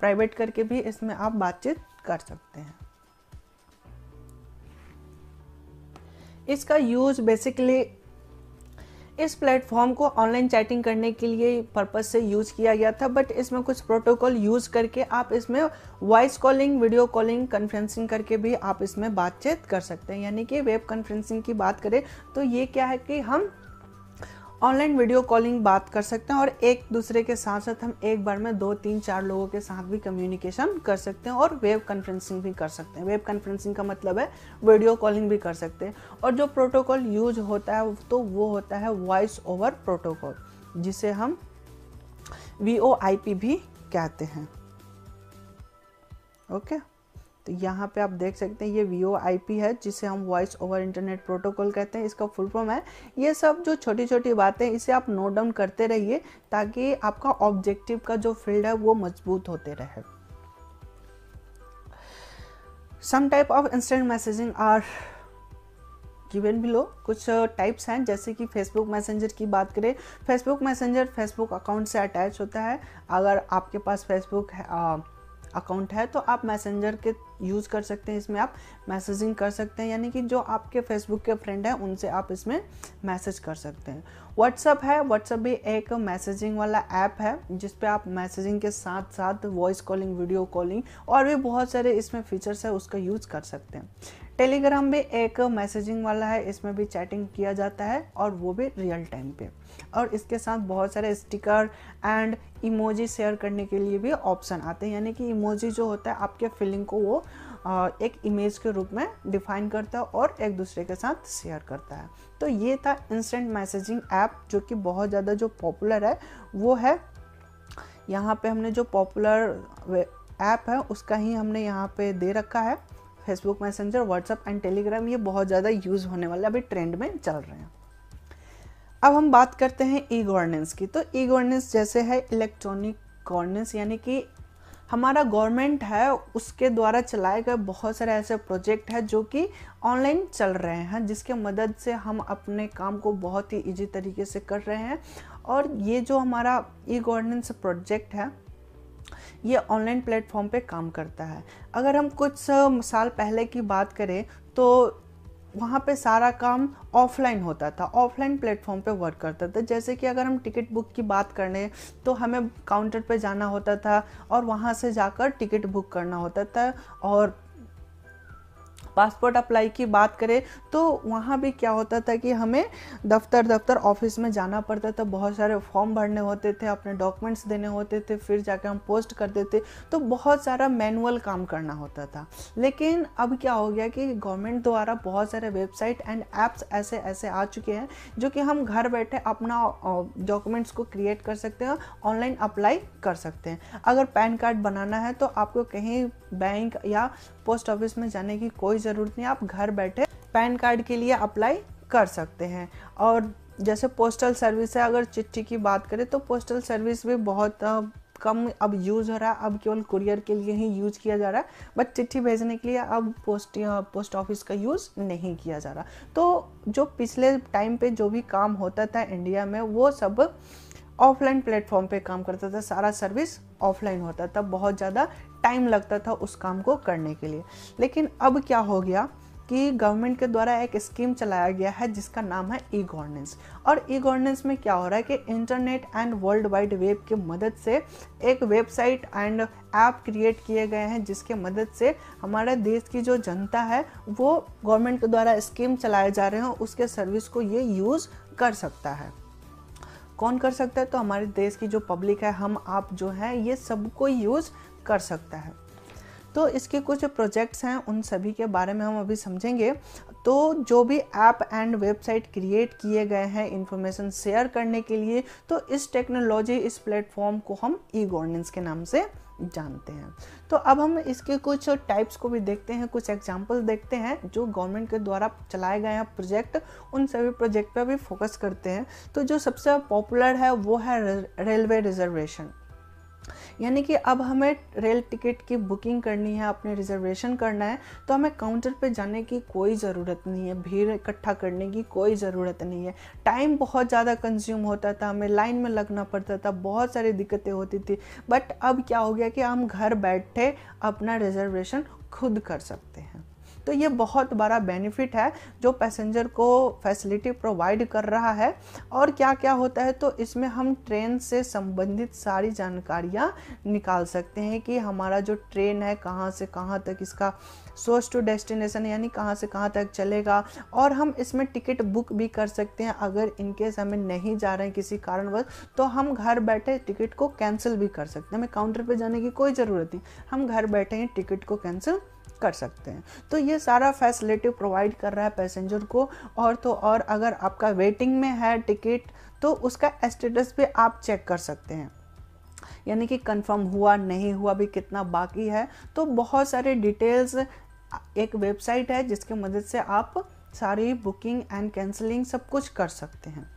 Speaker 1: प्राइवेट करके भी इसमें आप बातचीत कर सकते हैं। इसका यूज बेसिकली इस प्लेटफॉर्म को ऑनलाइन चैटिंग करने के लिए पर्पस से यूज़ किया गया था, बट इसमें कुछ प्रोटोकॉल यूज़ करके आप इसमें voice calling, video calling, conferencing करके भी आप इसमें बातचीत कर सकते हैं। यानी कि वेब कॉन्फ्रेंसिंग की बात करें तो ये क्या है कि हम ऑनलाइन वीडियो कॉलिंग बात कर सकते हैं और एक दूसरे के साथ साथ हम एक बार में 2-3-4 लोगों के साथ भी कम्युनिकेशन कर सकते हैं और वेब कॉन्फ्रेंसिंग भी कर सकते हैं। वेब कॉन्फ्रेंसिंग का मतलब है वीडियो कॉलिंग भी कर सकते हैं। और जो प्रोटोकॉल यूज होता है तो वो होता है वॉइस ओवर प्रोटोकॉल, जिसे हम VoIP भी कहते हैं। ओके, तो यहाँ पे आप देख सकते हैं ये VoIP है, जिसे हम वॉइस ओवर इंटरनेट प्रोटोकॉल कहते हैं। इसका फुल फॉर्म है। ये सब जो छोटी छोटी बातें इसे आप नोट डाउन करते रहिए ताकि आपका ऑब्जेक्टिव का जो फील्ड है वो मजबूत होते रहे। Some type of instant messaging are given below. कुछ टाइप्स हैं, जैसे कि फेसबुक मैसेंजर की बात करें। फेसबुक मैसेंजर फेसबुक अकाउंट से अटैच होता है। अगर आपके पास फेसबुक अकाउंट है तो आप मैसेंजर के यूज़ कर सकते हैं। इसमें आप मैसेजिंग कर सकते हैं, यानी कि जो आपके फेसबुक के फ्रेंड हैं उनसे आप इसमें मैसेज कर सकते हैं। व्हाट्सअप है, व्हाट्सअप भी एक मैसेजिंग वाला ऐप है जिस पे आप मैसेजिंग के साथ साथ वॉइस कॉलिंग, वीडियो कॉलिंग और भी बहुत सारे इसमें फीचर्स है उसका यूज़ कर सकते हैं। टेलीग्राम भी एक मैसेजिंग वाला है, इसमें भी चैटिंग किया जाता है और वो भी रियल टाइम पे, और इसके साथ बहुत सारे स्टिकर एंड इमोजी शेयर करने के लिए भी ऑप्शन आते हैं, यानी कि इमोजी जो होता है आपके फीलिंग को वो एक इमेज के रूप में डिफाइन करता है और एक दूसरे के साथ शेयर करता है। तो ये था इंस्टेंट मैसेजिंग ऐप जो कि बहुत ज़्यादा जो पॉपुलर है वो है। यहाँ पे हमने जो पॉपुलर ऐप है उसका ही हमने यहाँ पे दे रखा है। Facebook messenger, WhatsApp and Telegram ये बहुत ज़्यादा यूज़ होने वाले अभी ट्रेंड में चल रहे हैं। अब हम बात करते हैं ई गवर्नेंस की। तो ई गवर्नेंस जैसे है इलेक्ट्रॉनिक गवर्नेंस, यानी कि हमारा गवर्नमेंट है उसके द्वारा चलाए गए बहुत सारे ऐसे प्रोजेक्ट हैं जो कि ऑनलाइन चल रहे हैं, जिसके मदद से हम अपने काम को बहुत ही इजी तरीके से कर रहे हैं। और ये जो हमारा ई गवर्नेंस प्रोजेक्ट है ये ऑनलाइन प्लेटफॉर्म पे काम करता है। अगर हम कुछ साल पहले की बात करें तो वहाँ पे सारा काम ऑफलाइन होता था, ऑफलाइन प्लेटफॉर्म पे वर्क करता था। जैसे कि अगर हम टिकट बुक की बात करें तो हमें काउंटर पे जाना होता था और वहाँ से जाकर टिकट बुक करना होता था। और पासपोर्ट अप्लाई की बात करें तो वहाँ भी क्या होता था कि हमें दफ्तर ऑफिस में जाना पड़ता था, बहुत सारे फॉर्म भरने होते थे, अपने डॉक्यूमेंट्स देने होते थे, फिर जाकर हम पोस्ट कर देते, तो बहुत सारा मैनुअल काम करना होता था। लेकिन अब क्या हो गया कि गवर्नमेंट द्वारा बहुत सारे वेबसाइट एंड ऐप्स ऐसे ऐसे आ चुके हैं जो कि हम घर बैठे अपना डॉक्यूमेंट्स को क्रिएट कर सकते हैं, ऑनलाइन अप्लाई कर सकते हैं। अगर पैन कार्ड बनाना है तो आपको कहीं बैंक या पोस्ट ऑफिस में जाने की कोई ज़रूरत नहीं, आप घर बैठे पैन कार्ड के लिए अप्लाई कर सकते हैं। और जैसे पोस्टल सर्विस है, अगर चिट्ठी की बात करें तो पोस्टल सर्विस भी बहुत कम अब यूज़ हो रहा है, अब केवल कुरियर के लिए ही यूज़ किया जा रहा है, बट चिट्ठी भेजने के लिए अब पोस्ट ऑफिस का यूज़ नहीं किया जा रहा। तो जो पिछले टाइम पे जो भी काम होता था इंडिया में वो सब ऑफलाइन प्लेटफॉर्म पे काम करता था, सारा सर्विस ऑफलाइन होता था, बहुत ज़्यादा टाइम लगता था उस काम को करने के लिए। लेकिन अब क्या हो गया कि गवर्नमेंट के द्वारा एक स्कीम चलाया गया है जिसका नाम है ई गवर्नेंस। और ई गवर्नेंस में क्या हो रहा है कि internet and world wide web की मदद से एक वेबसाइट एंड ऐप क्रिएट किए गए हैं जिसके मदद से हमारे देश की जो जनता है वो गवर्नमेंट के द्वारा स्कीम चलाए जा रहे हैं उसके सर्विस को ये यूज़ कर सकता है। कौन कर सकता है? तो हमारे देश की जो पब्लिक है, हम आप जो हैं, ये सबको यूज़ कर सकता है। तो इसके कुछ प्रोजेक्ट्स हैं, उन सभी के बारे में हम अभी समझेंगे। तो जो भी ऐप एंड वेबसाइट क्रिएट किए गए हैं इंफॉर्मेशन शेयर करने के लिए, तो इस टेक्नोलॉजी, इस प्लेटफॉर्म को हम ई गवर्नेंस के नाम से जानते हैं। तो अब हम इसके कुछ टाइप्स को भी देखते हैं, कुछ एग्जांपल देखते हैं जो गवर्नमेंट के द्वारा चलाए गए हैं प्रोजेक्ट, उन सभी प्रोजेक्ट पे भी फोकस करते हैं। तो जो सबसे पॉपुलर है वो है रेलवे रिजर्वेशन, यानी कि अब हमें रेल टिकट की बुकिंग करनी है, अपने रिजर्वेशन करना है, तो हमें काउंटर पे जाने की कोई ज़रूरत नहीं है, भीड़ इकट्ठा करने की कोई ज़रूरत नहीं है। टाइम बहुत ज़्यादा कंज्यूम होता था, हमें लाइन में लगना पड़ता था, बहुत सारी दिक्कतें होती थी। बट अब क्या हो गया कि हम घर बैठे अपना रिजर्वेशन खुद कर सकते हैं। तो ये बहुत बड़ा बेनिफिट है जो पैसेंजर को फैसिलिटी प्रोवाइड कर रहा है। और क्या क्या होता है, तो इसमें हम ट्रेन से संबंधित सारी जानकारियाँ निकाल सकते हैं कि हमारा जो ट्रेन है कहाँ से कहाँ तक, इसका सोर्स टू डेस्टिनेशन यानी कहाँ से कहाँ तक चलेगा। और हम इसमें टिकट बुक भी कर सकते हैं, अगर इनकेस हमें नहीं जा रहे हैं किसी कारणवश तो हम घर बैठे टिकट को कैंसिल भी कर सकते हैं। हमें काउंटर पे जाने की कोई ज़रूरत नहीं, हम घर बैठे ही टिकट को कैंसिल कर सकते हैं। तो ये सारा फैसिलिटी प्रोवाइड कर रहा है पैसेंजर को। और तो और अगर आपका वेटिंग में है टिकट तो उसका स्टेटस भी आप चेक कर सकते हैं, यानी कि कंफर्म हुआ नहीं हुआ भी, कितना बाकी है। तो बहुत सारे डिटेल्स, एक वेबसाइट है जिसके मदद से आप सारी बुकिंग एंड कैंसिलिंग सब कुछ कर सकते हैं।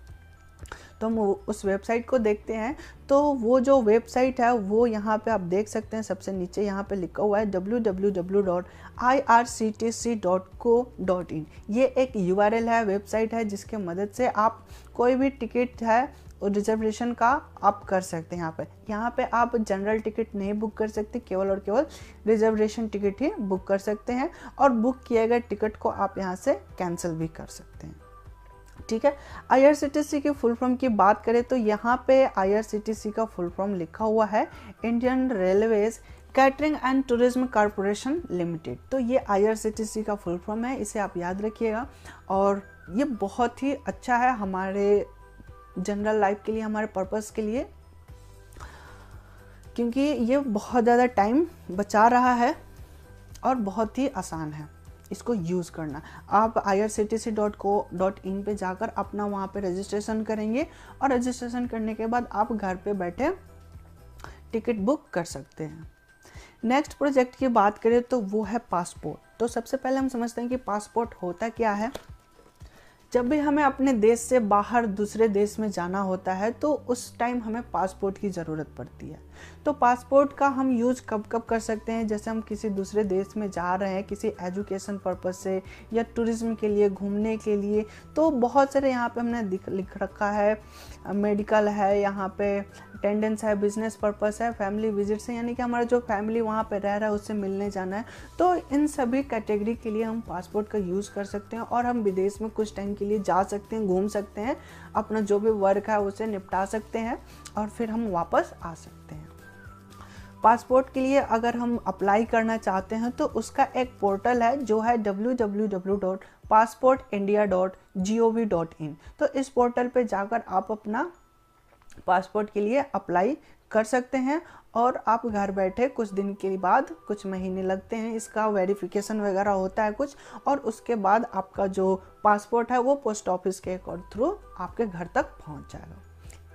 Speaker 1: तो हम उस वेबसाइट को देखते हैं। तो वो जो वेबसाइट है वो यहाँ पे आप देख सकते हैं, सबसे नीचे यहाँ पे लिखा हुआ है www.irctc.co.in। ये एक URL है, वेबसाइट है जिसके मदद से आप कोई भी टिकट है रिजर्वेशन का आप कर सकते हैं। यहाँ पे आप जनरल टिकट नहीं बुक कर सकते, केवल और केवल रिजर्वेशन टिकट ही बुक कर सकते हैं, और बुक किए गए टिकट को आप यहाँ से कैंसिल भी कर सकते हैं। ठीक है। IRCTC की फुल फॉर्म की बात करें तो यहाँ पे IRCTC का फुल फॉर्म लिखा हुआ है Indian railways catering and tourism corporation limited. तो ये IRCTC का फुल फॉर्म है, इसे आप याद रखिएगा। और ये बहुत ही अच्छा है हमारे जनरल लाइफ के लिए, हमारे पर्पस के लिए, क्योंकि ये बहुत ज़्यादा टाइम बचा रहा है और बहुत ही आसान है इसको यूज़ करना। आप irctc.co.in पे जाकर अपना वहाँ पे रजिस्ट्रेशन करेंगे, और रजिस्ट्रेशन करने के बाद आप घर पे बैठे टिकट बुक कर सकते हैं। नेक्स्ट प्रोजेक्ट की बात करें तो वो है पासपोर्ट। तो सबसे पहले हम समझते हैं कि पासपोर्ट होता क्या है। जब भी हमें अपने देश से बाहर दूसरे देश में जाना होता है तो उस टाइम हमें पासपोर्ट की ज़रूरत पड़ती है। तो पासपोर्ट का हम यूज़ कब कब कर सकते हैं, जैसे हम किसी दूसरे देश में जा रहे हैं किसी एजुकेशन पर्पस से या टूरिज्म के लिए, घूमने के लिए। तो बहुत सारे यहाँ पे हमने लिख रखा है, मेडिकल है, यहाँ पे अटेंडेंस है, बिजनेस पर्पस है, फैमिली विजिट से, यानी कि हमारा जो फैमिली वहाँ पे रह रहा है उससे मिलने जाना है। तो इन सभी कैटेगरी के लिए हम पासपोर्ट का यूज़ कर सकते हैं, और हम विदेश में कुछ टाइम के लिए जा सकते हैं, घूम सकते हैं, अपना जो भी वर्क है उसे निपटा सकते हैं, और फिर हम वापस आ सकते हैं। पासपोर्ट के लिए अगर हम अप्लाई करना चाहते हैं तो उसका एक पोर्टल है जो है www.passportindia.gov.in। तो इस पोर्टल पे जाकर आप अपना पासपोर्ट के लिए अप्लाई कर सकते हैं, और आप घर बैठे कुछ दिन के बाद, कुछ महीने लगते हैं, इसका वेरिफिकेशन वगैरह होता है कुछ, और उसके बाद आपका जो पासपोर्ट है वो पोस्ट ऑफिस के थ्रू आपके घर तक पहुंच जाएगा।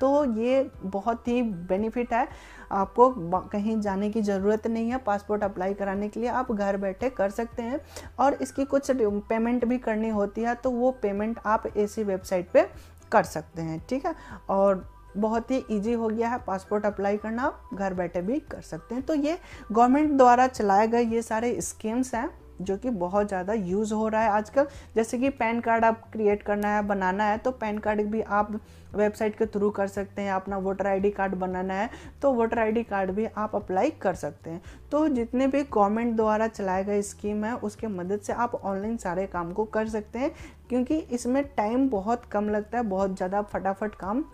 Speaker 1: तो ये बहुत ही बेनिफिट है, आपको कहीं जाने की ज़रूरत नहीं है। पासपोर्ट अप्लाई कराने के लिए आप घर बैठे कर सकते हैं, और इसकी कुछ पेमेंट भी करनी होती है, तो वो पेमेंट आप इसी वेबसाइट पे कर सकते हैं। ठीक है। और बहुत ही इजी हो गया है पासपोर्ट अप्लाई करना, आप घर बैठे भी कर सकते हैं। तो ये गवर्नमेंट द्वारा चलाए गए ये सारे स्कीम्स हैं जो कि बहुत ज़्यादा यूज़ हो रहा है आजकल। जैसे कि पैन कार्ड आप क्रिएट करना है, बनाना है, तो पैन कार्ड भी आप वेबसाइट के थ्रू कर सकते हैं। अपना वोटर आईडी कार्ड बनाना है तो वोटर आईडी कार्ड भी आप अप्लाई कर सकते हैं। तो जितने भी गवर्नमेंट द्वारा चलाए गए स्कीम है उसके मदद से आप ऑनलाइन सारे काम को कर सकते हैं, क्योंकि इसमें टाइम बहुत कम लगता है, बहुत ज़्यादा फटाफट काम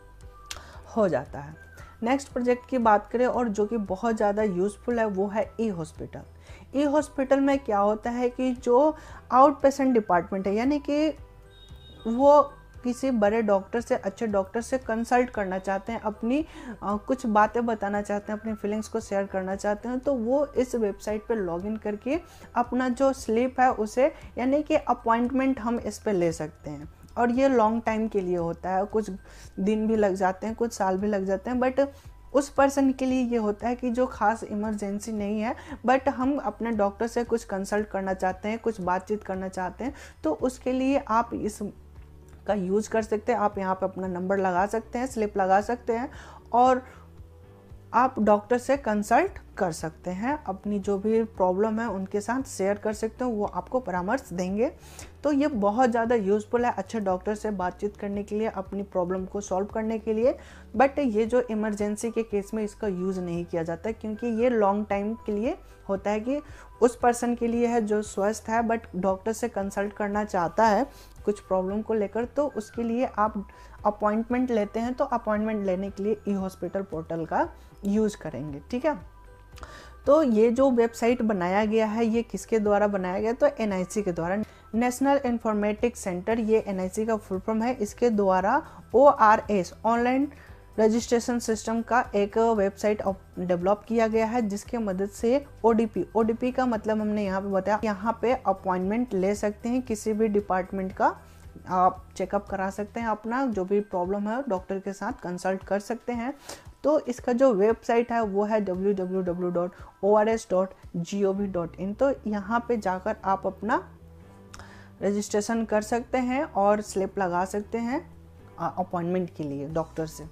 Speaker 1: हो जाता है। नेक्स्ट प्रोजेक्ट की बात करें और जो कि बहुत ज़्यादा यूज़फुल है वो है ई-हॉस्पिटल। ई-हॉस्पिटल में क्या होता है कि जो आउट पेशेंट डिपार्टमेंट है, यानी कि वो किसी बड़े डॉक्टर से, अच्छे डॉक्टर से कंसल्ट करना चाहते हैं, अपनी कुछ बातें बताना चाहते हैं, अपनी फीलिंग्स को शेयर करना चाहते हैं, तो वो इस वेबसाइट पे लॉगिन करके अपना जो स्लिप है उसे, यानी कि अपॉइंटमेंट हम इस पे ले सकते हैं। और ये लॉन्ग टाइम के लिए होता है, कुछ दिन भी लग जाते हैं, कुछ साल भी लग जाते हैं, बट उस पर्सन के लिए ये होता है कि जो खास इमरजेंसी नहीं है, बट हम अपने डॉक्टर से कुछ कंसल्ट करना चाहते हैं, कुछ बातचीत करना चाहते हैं, तो उसके लिए आप इस का यूज़ कर सकते हैं। आप यहाँ पे अपना नंबर लगा सकते हैं, स्लिप लगा सकते हैं, और आप डॉक्टर से कंसल्ट कर सकते हैं, अपनी जो भी प्रॉब्लम है उनके साथ शेयर कर सकते हो, वो आपको परामर्श देंगे। तो ये बहुत ज़्यादा यूज़फुल है अच्छे डॉक्टर से बातचीत करने के लिए, अपनी प्रॉब्लम को सॉल्व करने के लिए। बट ये जो इमरजेंसी के केस में इसका यूज़ नहीं किया जाता, क्योंकि ये लॉन्ग टाइम के लिए होता है, कि उस पर्सन के लिए है जो स्वस्थ है बट डॉक्टर से कंसल्ट करना चाहता है कुछ प्रॉब्लम को लेकर, तो उसके लिए आप अपॉइंटमेंट लेते हैं, तो अपॉइंटमेंट लेने के लिए ई-हॉस्पिटल पोर्टल का यूज़ करेंगे। ठीक है। तो ये जो वेबसाइट बनाया गया है ये किसके द्वारा बनाया गया, तो NIC के द्वारा, नेशनल इन्फॉर्मेटिक्स सेंटर, ये NIC का फुल फॉर्म है। इसके द्वारा ORS ऑनलाइन रजिस्ट्रेशन सिस्टम का एक वेबसाइट डेवलप किया गया है, जिसके मदद से ODP का मतलब हमने यहाँ पे बताया, यहाँ पे अपॉइंटमेंट ले सकते हैं, किसी भी डिपार्टमेंट का आप चेकअप करा सकते हैं, अपना जो भी प्रॉब्लम है डॉक्टर के साथ कंसल्ट कर सकते हैं। तो इसका जो वेबसाइट है वो है www.ors.gov.in। तो यहाँ पे जाकर आप अपना रजिस्ट्रेशन कर सकते हैं और स्लिप लगा सकते हैं अपॉइंटमेंट के लिए डॉक्टर से।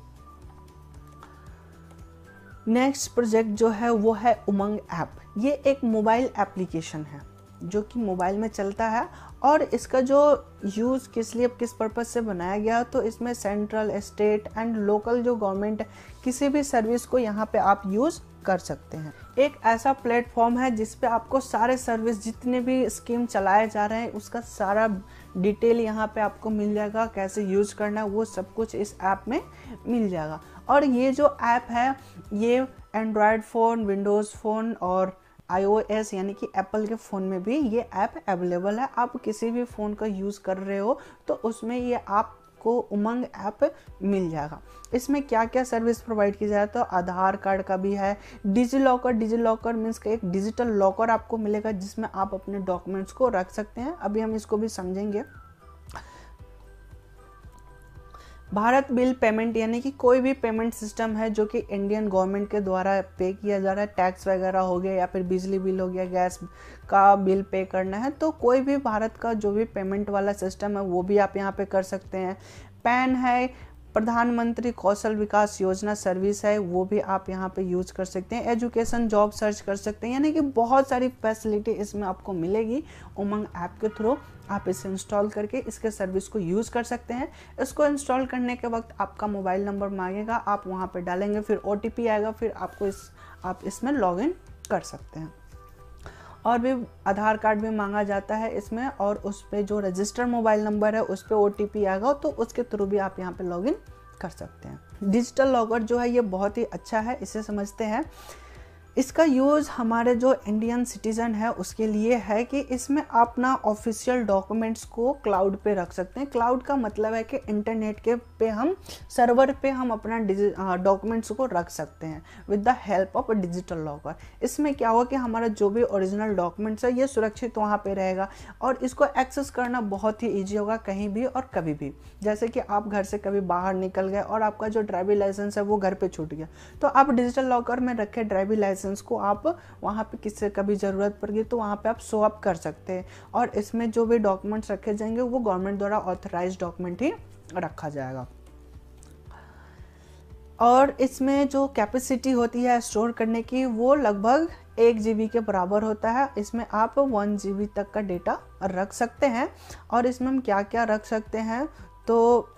Speaker 1: नेक्स्ट प्रोजेक्ट जो है वो है उमंग ऐप। ये एक मोबाइल एप्लीकेशन है। जो कि मोबाइल में चलता है। और इसका जो यूज़ किस लिए किस पर्पज़ से बनाया गया, तो इसमें सेंट्रल, स्टेट एंड लोकल जो गवर्नमेंट किसी भी सर्विस को यहाँ पे आप यूज़ कर सकते हैं। एक ऐसा प्लेटफॉर्म है जिस पे आपको सारे सर्विस जितने भी स्कीम चलाए जा रहे हैं उसका सारा डिटेल यहाँ पे आपको मिल जाएगा, कैसे यूज़ करना है वो सब कुछ इस ऐप में मिल जाएगा। और ये जो ऐप है ये एंड्रॉयड फ़ोन, विंडोज़ फ़ोन और iOS यानी कि एप्पल के फ़ोन में भी ये ऐप अवेलेबल है। आप किसी भी फ़ोन का यूज़ कर रहे हो तो उसमें ये आपको उमंग ऐप मिल जाएगा। इसमें क्या क्या सर्विस प्रोवाइड की जाए, तो आधार कार्ड का भी है, डिजी लॉकर मीन्स का एक डिजिटल लॉकर आपको मिलेगा जिसमें आप अपने डॉक्यूमेंट्स को रख सकते हैं। अभी हम इसको भी समझेंगे। भारत बिल पेमेंट यानी कि कोई भी पेमेंट सिस्टम है जो कि इंडियन गवर्नमेंट के द्वारा पे किया जा रहा है, टैक्स वगैरह हो गया या फिर बिजली बिल हो गया, गैस का बिल पे करना है, तो कोई भी भारत का जो भी पेमेंट वाला सिस्टम है वो भी आप यहाँ पे कर सकते हैं। पैन है, प्रधानमंत्री कौशल विकास योजना सर्विस है, वो भी आप यहाँ पे यूज कर सकते हैं। एजुकेशन, जॉब सर्च कर सकते हैं, यानी कि बहुत सारी फैसिलिटी इसमें आपको मिलेगी उमंग ऐप के थ्रू। आप इसे इंस्टॉल करके इसके सर्विस को यूज़ कर सकते हैं। इसको इंस्टॉल करने के वक्त आपका मोबाइल नंबर मांगेगा, आप वहाँ पे डालेंगे, फिर OTP आएगा, फिर आपको आप इसमें लॉगिन कर सकते हैं। और भी आधार कार्ड भी मांगा जाता है इसमें, और उस पर जो रजिस्टर्ड मोबाइल नंबर है उस पर OTP आएगा, तो उसके थ्रू भी आप यहाँ पे लॉगिन कर सकते हैं। डिजिटल लॉकर जो है ये बहुत ही अच्छा है, इसे समझते हैं। इसका यूज़ हमारे जो इंडियन सिटीज़न है उसके लिए है कि इसमें अपना ऑफिशियल डॉक्यूमेंट्स को क्लाउड पे रख सकते हैं। क्लाउड का मतलब है कि इंटरनेट के पे हम सर्वर पे हम अपना डॉक्यूमेंट्स को रख सकते हैं with the help of digital locker. इसमें क्या होगा कि हमारा जो भी ओरिजिनल डॉक्यूमेंट्स है ये सुरक्षित वहाँ पे रहेगा और इसको एक्सेस करना बहुत ही ईजी होगा कहीं भी और कभी भी। जैसे कि आप घर से कभी बाहर निकल गए और आपका जो ड्राइविंग लाइसेंस है वो घर पे छूट गया, तो आप डिजिटल लॉकर में रखे ड्राइविंग लाइसेंस को आप वहाँ पे किससे कभी ज़रूरत पड़ गई तो वहाँ पे आप शो अप कर सकते हैं। और इसमें जो भी डॉक्यूमेंट्स रखे जाएंगे वो गवर्नमेंट द्वारा ऑथराइज्ड डॉक्यूमेंट ही रखा जाएगा। और इसमें जो कैपेसिटी होती है स्टोर करने की वो लगभग 1 GB के बराबर होता है। इसमें आप 1 GB तक का डेटा रख सकते हैं। और इसमें हम क्या क्या रख सकते हैं, तो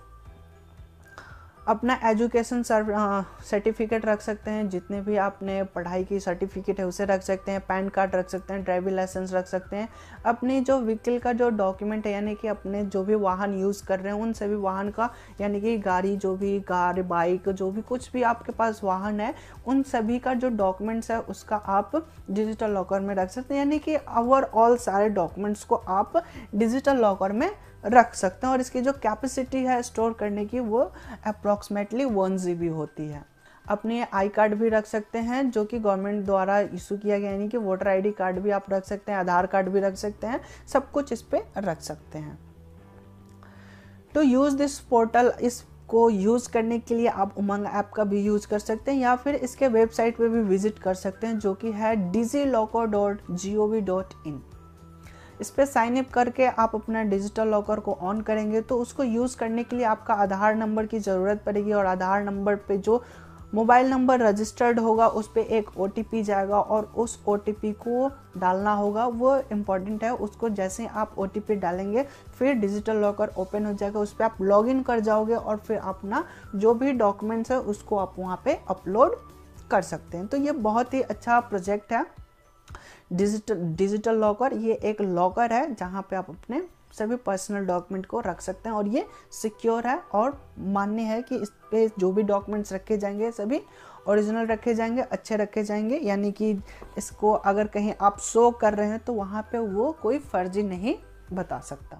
Speaker 1: अपना एजुकेशन सर्टिफिकेट रख सकते हैं, जितने भी आपने पढ़ाई की सर्टिफिकेट है उसे रख सकते हैं, पैन कार्ड रख सकते हैं, ड्राइविंग लाइसेंस रख सकते हैं, अपनी जो व्हीकल का जो डॉक्यूमेंट है यानी कि अपने जो भी वाहन यूज़ कर रहे हैं उन सभी वाहन का, यानी कि गाड़ी, जो भी कार, बाइक, जो भी कुछ भी आपके पास वाहन है उन सभी का जो डॉक्यूमेंट्स है उसका आप डिजिटल लॉकर में रख सकते हैं। यानी कि ओवरऑल सारे डॉक्यूमेंट्स को आप डिजिटल लॉकर में रख सकते हैं। और इसकी जो कैपेसिटी है स्टोर करने की वो अप्रॉक्सीमेटली 1 GB होती है। अपने आई कार्ड भी रख सकते हैं जो कि गवर्नमेंट द्वारा इशू किया गया, यानी कि वोटर ID कार्ड भी आप रख सकते हैं, आधार कार्ड भी रख सकते हैं, सब कुछ इस पे रख सकते हैं। तो यूज़ दिस पोर्टल, इसको यूज़ करने के लिए आप उमंग ऐप का भी यूज़ कर सकते हैं या फिर इसके वेबसाइट पे भी विजिट कर सकते हैं जो कि है digilocker.gov.in। इस पर साइन अप करके आप अपना डिजिटल लॉकर को ऑन करेंगे तो उसको यूज़ करने के लिए आपका आधार नंबर की ज़रूरत पड़ेगी और आधार नंबर पे जो मोबाइल नंबर रजिस्टर्ड होगा उस पर एक OTP जाएगा और उस OTP को डालना होगा। वो इम्पॉर्टेंट है, उसको जैसे आप OTP डालेंगे फिर डिजिटल लॉकर ओपन हो जाएगा, उस पर आप लॉगिन कर जाओगे और फिर अपना जो भी डॉक्यूमेंट्स है उसको आप वहाँ पे अपलोड कर सकते हैं। तो ये बहुत ही अच्छा प्रोजेक्ट है डिजिटल लॉकर। ये एक लॉकर है जहाँ पे आप अपने सभी पर्सनल डॉक्यूमेंट को रख सकते हैं और ये सिक्योर है और मान्य है कि इस पे जो भी डॉक्यूमेंट्स रखे जाएंगे सभी ओरिजिनल रखे जाएंगे, अच्छे रखे जाएंगे, यानी कि इसको अगर कहीं आप शो कर रहे हैं तो वहाँ पे वो कोई फर्जी नहीं बता सकता।